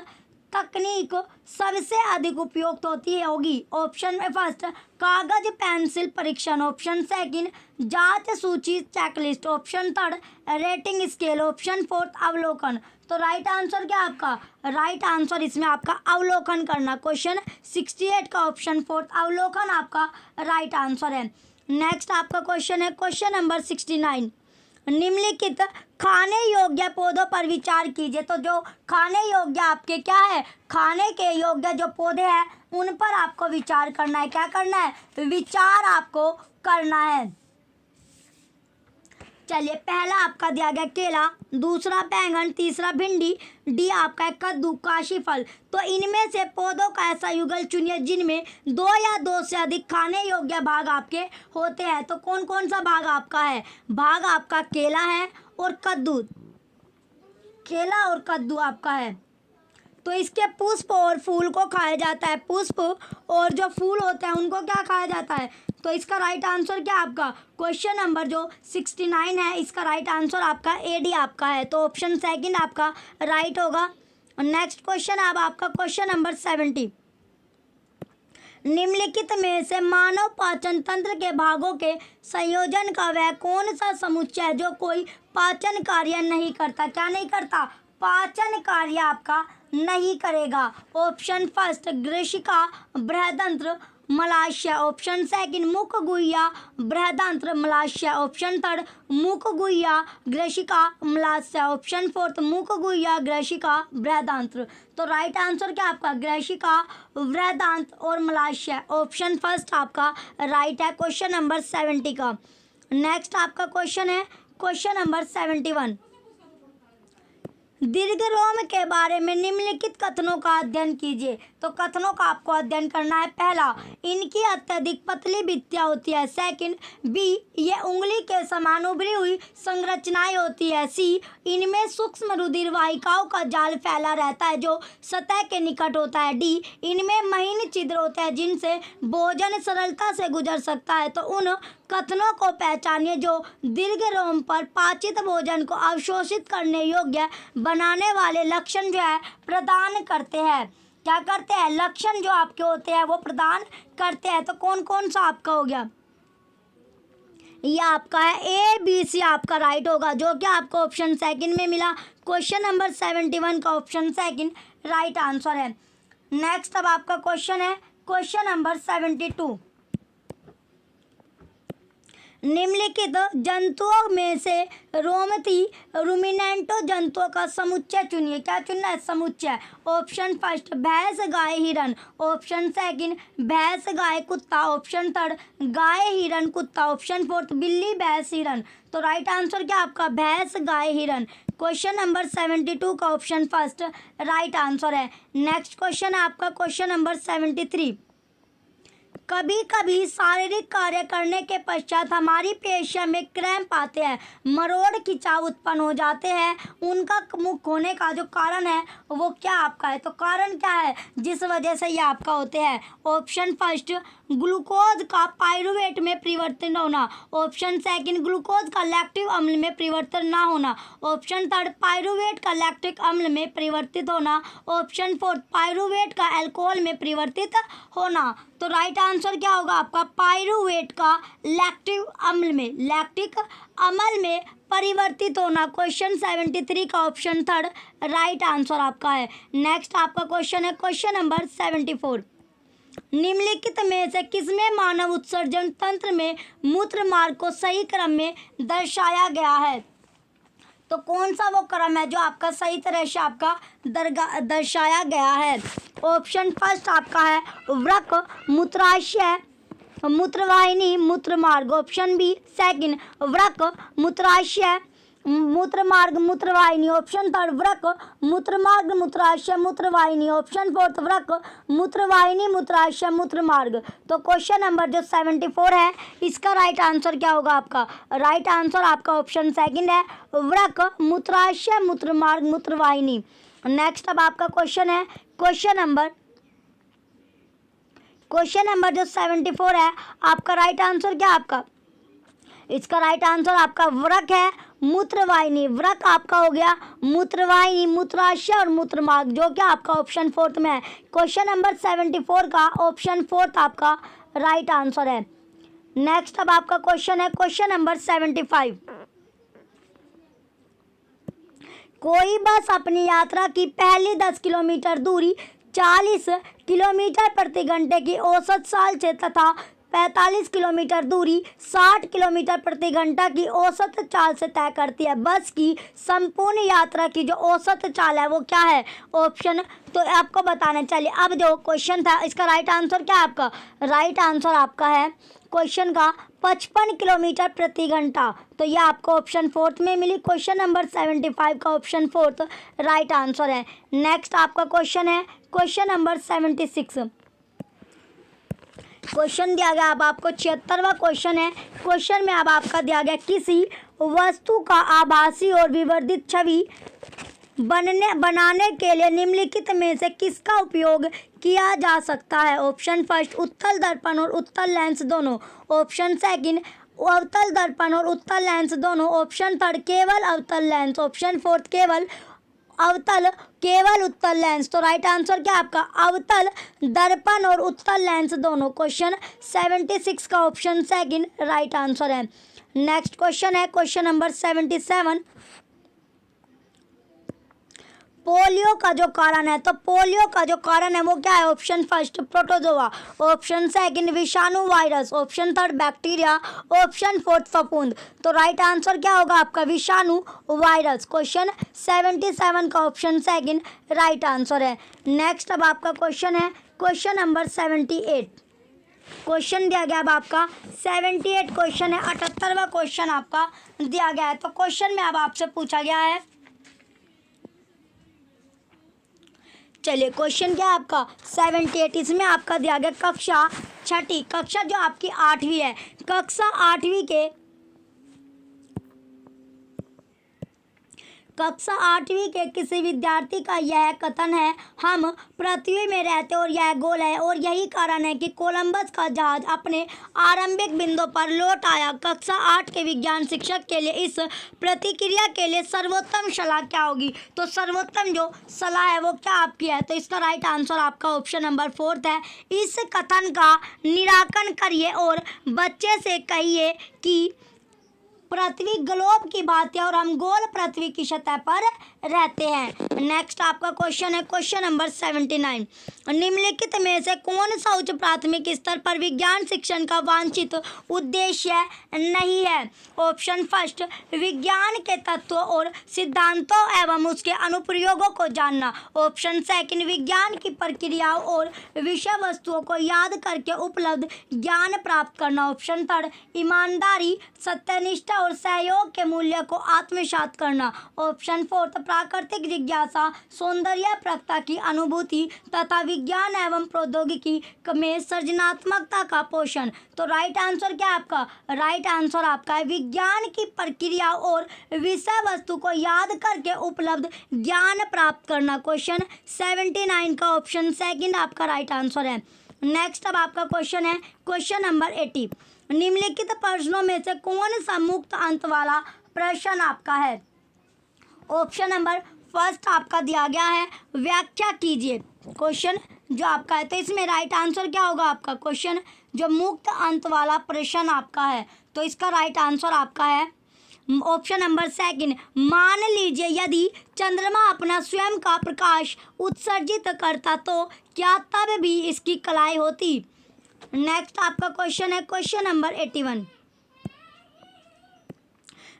तकनीक सबसे अधिक उपयुक्त होगी? ऑप्शन फर्स्ट कागज पेंसिल परीक्षण, ऑप्शन सेकंड जांच सूची checklist, option third rating scale, option fourth अवलोकन। तो राइट आंसर क्या आपका? राइट आंसर इसमें आपका अवलोकन करना। क्वेश्चन 68 का ऑप्शन फोर्थ अवलोकन आपका राइट आंसर है। नेक्स्ट आपका क्वेश्चन है क्वेश्चन नंबर 69। निम्नलिखित खाने योग्य पौधों पर विचार कीजिए। तो जो खाने योग्य आपके क्या है? खाने के योग्य जो पौधे हैं उन पर आपको विचार करना है। क्या करना है? विचार आपको करना है। चलिए पहला आपका दिया गया केला, दूसरा बैंगन, तीसरा भिंडी, डी आपका है कद्दू, काशी फल। तो इनमें से पौधों का ऐसा युगल चुनिए जिनमें 2 या 2 से अधिक खाने योग्य भाग आपके होते हैं। तो कौन कौन सा भाग आपका है? भाग आपका केला है और कद्दू, केला और कद्दू आपका है। तो इसके पुष्प और फूल को खाया जाता है। पुष्प और जो फूल होते हैं उनको क्या खाया जाता है? तो इसका राइट आंसर क्या आपका? क्वेश्चन नंबर जो 69 है इसका राइट आंसर आपका एडी आपका है। तो ऑप्शन सेकंड आपका राइट होगा। नेक्स्ट क्वेश्चन अब आपका क्वेश्चन नंबर 70। निम्नलिखित में से मानव पाचन तंत्र के भागों के संयोजन का वह कौन सा समुच्चय है जो कोई पाचन कार्य नहीं करता? क्या नहीं करता? पाचन कार्य आपका नहीं करेगा। ऑप्शन फर्स्ट ग्रेशिका बृहदंत्र मलाशय, ऑप्शन सेकंड मुख गुहिया बृहदंत्र मलाशय, ऑप्शन थर्ड मुख गुहिया ग्रेशिका मलाशय, ऑप्शन फोर्थ मुख गुहिया ग्रेशिका बृहदंत्र। तो राइट आंसर क्या आपका? ग्रेशिका बृहदंत्र और मलाशय, ऑप्शन फर्स्ट आपका राइट है क्वेश्चन नंबर 70 का। नेक्स्ट आपका क्वेश्चन है क्वेश्चन नंबर 71। दीर्घरोम के बारे में निम्नलिखित कथनों का अध्ययन कीजिए। तो कथनों का आपको अध्ययन करना है। पहला, इनकी अत्यधिक पतली भित्तियां होती है। सेकंड, बी, ये उंगली के समान उभरी हुई संरचनाएं होती है। सी, इनमें सूक्ष्म रुधिर वाहिकाओं का जाल फैला रहता है जो सतह के निकट होता है। डी, इनमें महीन छिद्र होते हैं जिनसे भोजन सरलता से गुजर सकता है। तो उन कथनों को पहचानिए जो दीर्घरोम पर पाचित भोजन को अवशोषित करने योग्य बनाने वाले लक्षण जो है प्रदान करते हैं। क्या करते हैं? लक्षण जो आपके होते हैं वो प्रदान करते हैं। तो कौन कौन सा आपका हो गया? ये आपका है ए बी सी आपका राइट होगा, जो कि आपको ऑप्शन सेकंड में मिला। क्वेश्चन नंबर 71 का ऑप्शन सेकंड राइट आंसर है। नेक्स्ट अब आपका क्वेश्चन है क्वेश्चन नंबर 72। निम्नलिखित जंतुओं में से रोमती रूमिनेंटो जंतुओं का समुच्चय चुनिए। क्या चुनना है? समुच्चय। ऑप्शन फर्स्ट भैंस गाय हिरन, ऑप्शन सेकंड भैंस गाय कुत्ता, ऑप्शन थर्ड गाय हिरन कुत्ता, ऑप्शन फोर्थ बिल्ली भैंस हिरन। तो राइट आंसर क्या आपका? भैंस गाय हिरन। क्वेश्चन नंबर 72 का ऑप्शन फर्स्ट राइट आंसर है। नेक्स्ट क्वेश्चन है आपका क्वेश्चन नंबर 73। कभी कभी शारीरिक कार्य करने के पश्चात हमारी पेशियों में क्रैम्प आते हैं, मरोड़ खिंचाव उत्पन्न हो जाते हैं। उनका मुक्त होने का जो कारण है वो क्या आपका है? तो कारण क्या है जिस वजह से ये आपका होते हैं? ऑप्शन फर्स्ट ग्लूकोज का पाइरूवेट में परिवर्तन होना, ऑप्शन सेकंड ग्लूकोज का लैक्टिक अम्ल में परिवर्तन ना होना, ऑप्शन थर्ड पाइरूवेट का लैक्टिक अम्ल में परिवर्तित होना, ऑप्शन फोर्थ पाइरूवेट का अल्कोहल में परिवर्तित होना। तो राइट आंसर क्या होगा आपका? पाइरूवेट का लैक्टिक अम्ल में परिवर्तित होना। क्वेश्चन 73 का ऑप्शन थर्ड राइट आंसर आपका है। नेक्स्ट आपका क्वेश्चन है क्वेश्चन नंबर 74। निम्नलिखित में से किसमें मानव उत्सर्जन तंत्र में मूत्र मार्ग को सही क्रम में दर्शाया गया है? तो कौन सा वो क्रम है जो आपका सही तरह से आपका दर्शाया गया है? ऑप्शन फर्स्ट आपका है वृक्क मूत्राशय मूत्रवाहिनी मूत्र मार्ग, ऑप्शन बी सेकंड वृक्क मूत्राशय मूत्र मार्ग मूत्रवाहिनी, ऑप्शन थर्ड वृक्क मूत्र मार्ग मूत्राशय मूत्रवाहिनी, ऑप्शन फोर्थ वृक्क मूत्रवाहिनी मूत्राशय मूत्र मार्ग। तो क्वेश्चन नंबर जो 74 है इसका राइट आंसर क्या होगा आपका? राइट आंसर आपका ऑप्शन सेकंड है वृक्क मूत्राशय मूत्र मार्ग मूत्रवाहिनी। नेक्स्ट अब आपका क्वेश्चन है क्वेश्चन नंबर जो 74 है आपका राइट आंसर क्या आपका? इसका राइट आंसर आपका वृक्क है मूत्रवाहिनी। वृक्क आपका हो गया मूत्रवाहिनी मूत्राशय और मूत्रमार्ग, जो कि आपका ऑप्शन फोर्थ में है। क्वेश्चन नंबर 74 का ऑप्शन फोर्थ आपका राइट आंसर है। नेक्स्ट अब आपका क्वेश्चन है क्वेश्चन नंबर 75। कोई बस अपनी यात्रा की पहली 10 किलोमीटर दूरी 40 किलोमीटर प्रति घंटे की औसत चाल से तथा 45 किलोमीटर दूरी 60 किलोमीटर प्रति घंटा की औसत चाल से तय करती है। बस की संपूर्ण यात्रा की जो औसत चाल है वो क्या है? ऑप्शन तो आपको बताना। चलिए अब जो क्वेश्चन था इसका राइट आंसर क्या है आपका? राइट आंसर आपका है क्वेश्चन का 55 किलोमीटर प्रति घंटा। तो ये आपको ऑप्शन फोर्थ में मिली। क्वेश्चन नंबर 75 का ऑप्शन फोर्थ राइट आंसर है। नेक्स्ट आपका क्वेश्चन है क्वेश्चन नंबर 76। क्वेश्चन दिया गया अब आपको 76वां क्वेश्चन है। क्वेश्चन में अब आपका दिया गया किसी वस्तु का आभासी और विवर्धित छवि बनाने के लिए निम्नलिखित में से किसका उपयोग किया जा सकता है? ऑप्शन फर्स्ट उत्तल दर्पण और उत्तल लेंस दोनों, ऑप्शन सेकंड अवतल दर्पण और उत्तल लेंस दोनों, ऑप्शन थर्ड केवल अवतल लेंस, ऑप्शन फोर्थ केवल अवतल केवल उत्तल लेंस। तो राइट आंसर क्या आपका अवतल दर्पण और उत्तल लेंस दोनों। क्वेश्चन 76 का ऑप्शन सेकंड राइट आंसर है। नेक्स्ट क्वेश्चन है क्वेश्चन नंबर 77। पोलियो का जो कारण है, तो पोलियो का जो कारण है वो क्या है? Option first protozoa, option second विषाणु virus, option third bacteria, option fourth फफूंद। तो राइट आंसर क्या होगा आपका विषाणु वायरस। क्वेश्चन 77 का ऑप्शन सेकंड राइट आंसर है। नेक्स्ट अब आपका क्वेश्चन है क्वेश्चन नंबर 78। क्वेश्चन दिया गया अब आपका 78 क्वेश्चन है, 78वां क्वेश्चन आपका दिया गया है। तो क्वेश्चन में अब आपसे पूछा गया है, चलिए क्वेश्चन क्या है आपका 78, इसमें आपका दिया गया कक्षा छठी, कक्षा जो आपकी 8वीं है, कक्षा 8वीं के कक्षा 8वीं के किसी विद्यार्थी का यह कथन है, हम पृथ्वी में रहते और यह गोल है और यही कारण है कि कोलंबस का जहाज अपने आरंभिक बिंदु पर लौट आया। कक्षा 8 के विज्ञान शिक्षक के लिए इस प्रतिक्रिया के लिए सर्वोत्तम सलाह क्या होगी? तो सर्वोत्तम जो सलाह है वो क्या आपकी है? तो इसका राइट आंसर आपका ऑप्शन नंबर 4 है। इस कथन का निराकरण करिए और बच्चे से कहिए कि पृथ्वी ग्लोब की बात है और हम गोल पृथ्वी की सतह पर रहते हैं। नेक्स्ट आपका क्वेश्चन है क्वेश्चन नंबर 79। निम्नलिखित में से कौन सा उच्च प्राथमिक स्तर पर विज्ञान शिक्षण का वांछित उद्देश्य नहीं है? ऑप्शन फर्स्ट विज्ञान के तत्वों और सिद्धांतों एवं उसके अनुप्रयोगों को जानना, ऑप्शन सेकंड विज्ञान की प्रक्रियाओं और विषय वस्तुओं को याद करके उपलब्ध ज्ञान प्राप्त करना, ऑप्शन थर्ड ईमानदारी सत्यनिष्ठा और सहयोग के मूल्य को आत्मसात करना, ऑप्शन फोर्थ प्राकृतिक जिज्ञासा सौंदर्य प्रज्ञा की अनुभूति तथा विज्ञान एवं प्रौद्योगिकी में सृजनात्मकता का पोषण। तो राइट आंसर क्या आपका? राइट आंसर आपका है विज्ञान की प्रक्रिया और विषय वस्तु को याद करके उपलब्ध ज्ञान प्राप्त करना। क्वेश्चन 79 का ऑप्शन सेकंड आपका राइट आंसर है। नेक्स्ट अब आपका क्वेश्चन है क्वेश्चन नंबर 80। निम्नलिखित प्रश्नों में से कौन सा मुक्त अंत वाला प्रश्न आपका है? ऑप्शन नंबर फर्स्ट आपका दिया गया है व्याख्या कीजिए, क्वेश्चन जो आपका है। तो इसमें राइट आंसर क्या होगा आपका? क्वेश्चन जो मुक्त अंत वाला प्रश्न आपका है, तो इसका राइट आंसर आपका है ऑप्शन नंबर सेकंड। मान लीजिए यदि चंद्रमा अपना स्वयं का प्रकाश उत्सर्जित करता तो क्या तब भी इसकी कलाई होती? नेक्स्ट आपका क्वेश्चन है क्वेश्चन नंबर 81।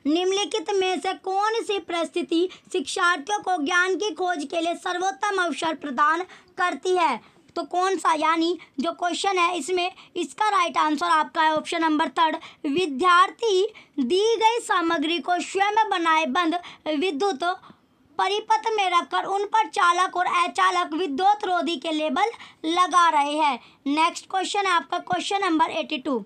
निम्नलिखित में से कौन सी परिस्थिति शिक्षार्थियों को ज्ञान की खोज के लिए सर्वोत्तम अवसर प्रदान करती है? तो कौन सा, यानी जो क्वेश्चन है इसमें इसका राइट आंसर आपका है ऑप्शन नंबर थर्ड। विद्यार्थी दी गई सामग्री को स्वयं बनाए बंद विद्युत परिपथ में रखकर उन पर चालक और अचालक विद्युत रोधी के लेबल लगा रहे हैं। नेक्स्ट क्वेश्चन है आपका क्वेश्चन नंबर 82।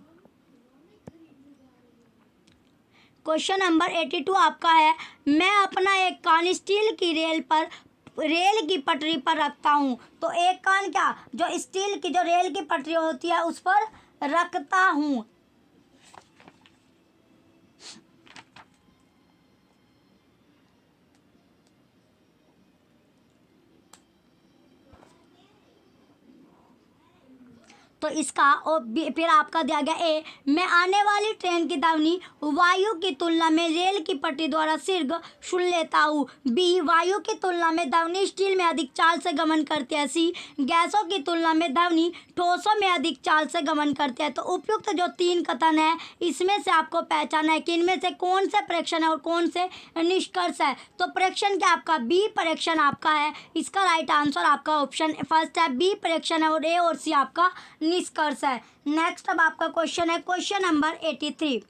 क्वेश्चन नंबर 82 आपका है, मैं अपना एक कान स्टील की रेल की पटरी पर रखता हूँ। तो एक कान क्या, जो स्टील की जो रेल की पटरी होती है उस पर रखता हूँ। तो इसका और फिर आपका दिया गया ए, मैं आने वाली ट्रेन की ध्वनि वायु की तुलना में रेल की पटरी द्वारा शीघ्र सुन लेता हूँ। बी, वायु की तुलना में ध्वनि स्टील में अधिक चाल से गमन करती है। सी, गैसों की तुलना में ध्वनि ठोसों में अधिक चाल से गमन करती है। तो उपयुक्त जो 3 कथन है इसमें से आपको पहचाना है कि इनमें से कौन से प्रेक्षण है और कौन से निष्कर्ष है। तो प्रेक्षण क्या आपका बी प्रेक्षण आपका है, इसका राइट आंसर आपका ऑप्शन फर्स्ट है बी प्रेक्षण है और ए और सी आपका निष्कर्ष है। नेक्स्ट अब आपका क्वेश्चन है क्वेश्चन नंबर 83।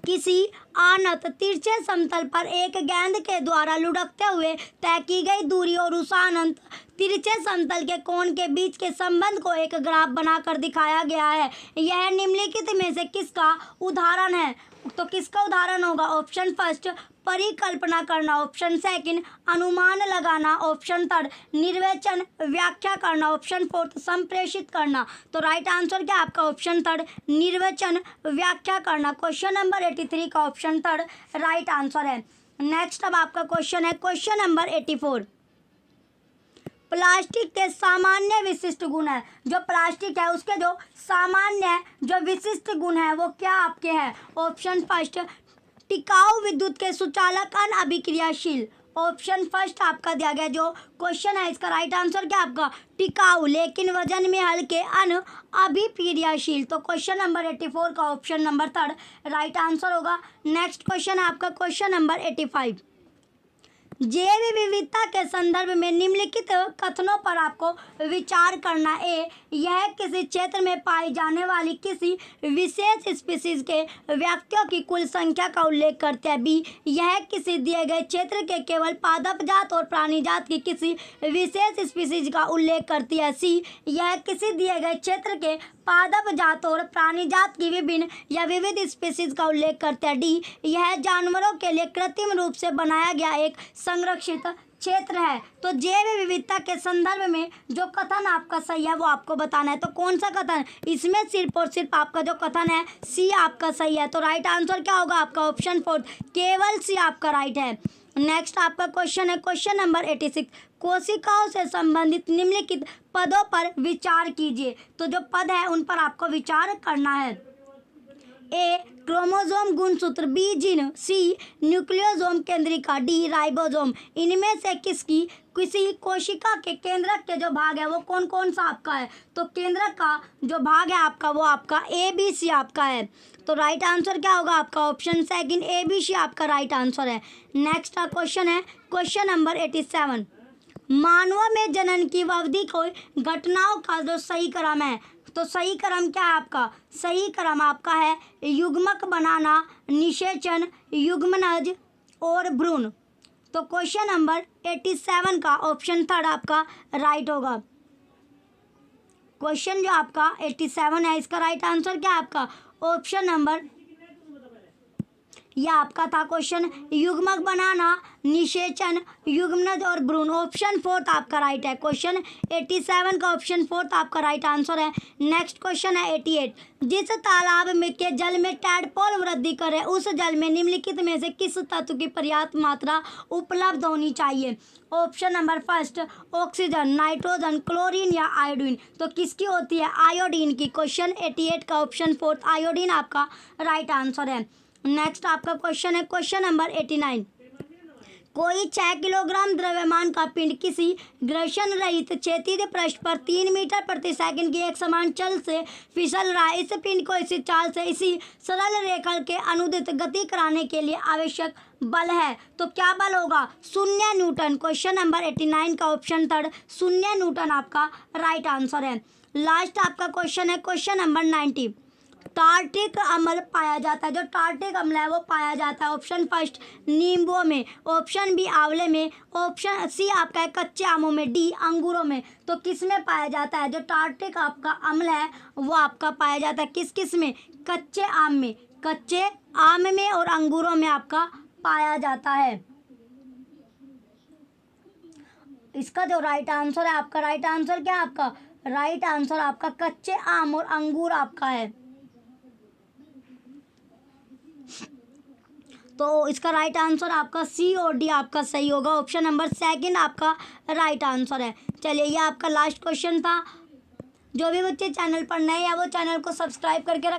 किसी अनंत तिरछे समतल पर एक गेंद के द्वारा लुढ़कते हुए तय की गई दूरी और उस अनंत तिरछे समतल के कोण के बीच के संबंध को एक ग्राफ बनाकर दिखाया गया है। यह निम्नलिखित में से किसका उदाहरण है? तो किसका उदाहरण होगा? ऑप्शन फर्स्ट परिकल्पना करना, ऑप्शन सेकंड अनुमान लगाना, ऑप्शन थर्ड निर्वचन व्याख्या करना, ऑप्शन फोर्थ संप्रेषित करना। तो राइट आंसर क्या आपका ऑप्शन थर्ड निर्वचन व्याख्या करना। क्वेश्चन नंबर 83 का ऑप्शन थर्ड राइट आंसर है। नेक्स्ट अब आपका क्वेश्चन है क्वेश्चन नंबर 84। प्लास्टिक के सामान्य विशिष्ट गुण है, जो प्लास्टिक है उसके जो सामान्य जो विशिष्ट गुण है वो क्या आपके हैं? ऑप्शन फर्स्ट, टिकाऊ, विद्युत के सुचालक, अनअभिक्रियाशील। ऑप्शन फर्स्ट आपका दिया गया जो क्वेश्चन है इसका राइट आंसर क्या आपका? टिकाऊ लेकिन वजन में हल्के, अनअभिक्रियाशील। तो क्वेश्चन नंबर 84 का option number third right answer होगा। नेक्स्ट क्वेश्चन है आपका क्वेश्चन नंबर 85। जैव विविधता के संदर्भ में निम्नलिखित कथनों पर आपको विचार करना। ए, यह किसी क्षेत्र में पाई जाने वाली किसी विशेष स्पीसीज के व्यक्तियों की कुल संख्या का उल्लेख करते हैं। बी, यह किसी दिए गए क्षेत्र के केवल पादप जात और प्राणी जात की किसी विशेष स्पीसीज का उल्लेख करती है। सी, यह किसी दिए गए क्षेत्र के पादप जात और प्राणी जात की विभिन्न या विविध स्पीसीज का उल्लेख करते हैं। डी, यह जानवरों के लिए कृत्रिम रूप से बनाया गया एक संरक्षित क्षेत्र है। तो जैव विविधता के संदर्भ में जो कथन आपका सही है वो आपको बताना है। तो कौन सा कथन? इसमें सिर्फ और सिर्फ आपका जो कथन है सी आपका सही है। तो राइट आंसर क्या होगा आपका? ऑप्शन फोर्थ, केवल सी आपका राइट है। नेक्स्ट आपका क्वेश्चन है क्वेश्चन नंबर 86। कोशिकाओं से संबंधित निम्नलिखित पदों पर विचार कीजिए। तो जो पद है उन पर आपको विचार करना है। ए, क्रोमोसोम गुणसूत्र, बी, जीन, सी, न्यूक्लियोसोम केंद्रिका, डी, राइबोसोम। इनमें से किसी कोशिका के केंद्रक के जो भाग है वो कौन कौन सा आपका है? तो केंद्रक का जो भाग है आपका वो आपका ए, बी, सी आपका है। तो राइट आंसर क्या होगा आपका? ऑप्शन सेकंड, ए, बी, सी आपका राइट आंसर है। नेक्स्ट क्वेश्चन है क्वेश्चन नंबर 87। मानवों में जनन की अवधि को घटनाओं का जो सही क्रम है, तो सही क्रम क्या है आपका? सही क्रम आपका है युग्मक बनाना, निषेचन, युग्मनज और भ्रूण। तो क्वेश्चन नंबर 87 का ऑप्शन थर्ड आपका राइट होगा। क्वेश्चन जो आपका 87 है इसका राइट आंसर क्या है आपका? ऑप्शन नंबर यह आपका था क्वेश्चन युग्मक बनाना, निषेचन, युग्मनज और भ्रूण। ऑप्शन फोर्थ आपका राइट है। क्वेश्चन 87 का ऑप्शन फोर्थ आपका राइट आंसर है। नेक्स्ट क्वेश्चन है 88। जिस तालाब में के जल में टैडपोल वृद्धि करे उस जल में निम्नलिखित में से किस तत्व की पर्याप्त मात्रा उपलब्ध होनी चाहिए? Option number first, oxygen, nitrogen, chlorine या आयोडीन। तो किसकी होती है? आयोडीन की। क्वेश्चन 88 का ऑप्शन फोर्थ आयोडीन आपका राइट आंसर है। नेक्स्ट आपका क्वेश्चन है क्वेश्चन नंबर 89। कोई 6 किलोग्राम द्रव्यमान का पिंड किसी घर्षण रहित क्षैतिज पृष्ठ पर 3 मीटर प्रति सेकंड की एक समान चाल से फिसल रहा है। इस पिंड को इसी चाल से इसी सरल रेखा के अनुदित गति कराने के लिए आवश्यक बल है। तो क्या बल होगा? 0 न्यूटन। क्वेश्चन नंबर 89 का ऑप्शन थर्ड 0 न्यूटन आपका राइट आंसर है। लास्ट आपका क्वेश्चन है क्वेश्चन नंबर 90। टार्टिक अम्ल पाया जाता है, जो टार्टिक अम्ल है वो पाया जाता है ऑप्शन फर्स्ट नींबुओं में, ऑप्शन बी आंवले में, ऑप्शन सी आपका है कच्चे आमों में, डी अंगूरों में। तो किस में पाया जाता है? जो टार्टिक आपका अम्ल है वो आपका पाया जाता है किस किस में? कच्चे आम में, कच्चे आम में और अंगूरों में आपका पाया जाता है। इसका जो राइट आंसर है आपका राइट आंसर क्या है आपका? राइट आंसर आपका कच्चे आम और अंगूर आपका है। तो इसका राइट आंसर आपका सी और डी आपका सही होगा। ऑप्शन नंबर सेकंड आपका राइट आंसर है। चलिए ये आपका लास्ट क्वेश्चन था। जो भी बच्चे चैनल पर नए हैं वो चैनल को सब्सक्राइब करके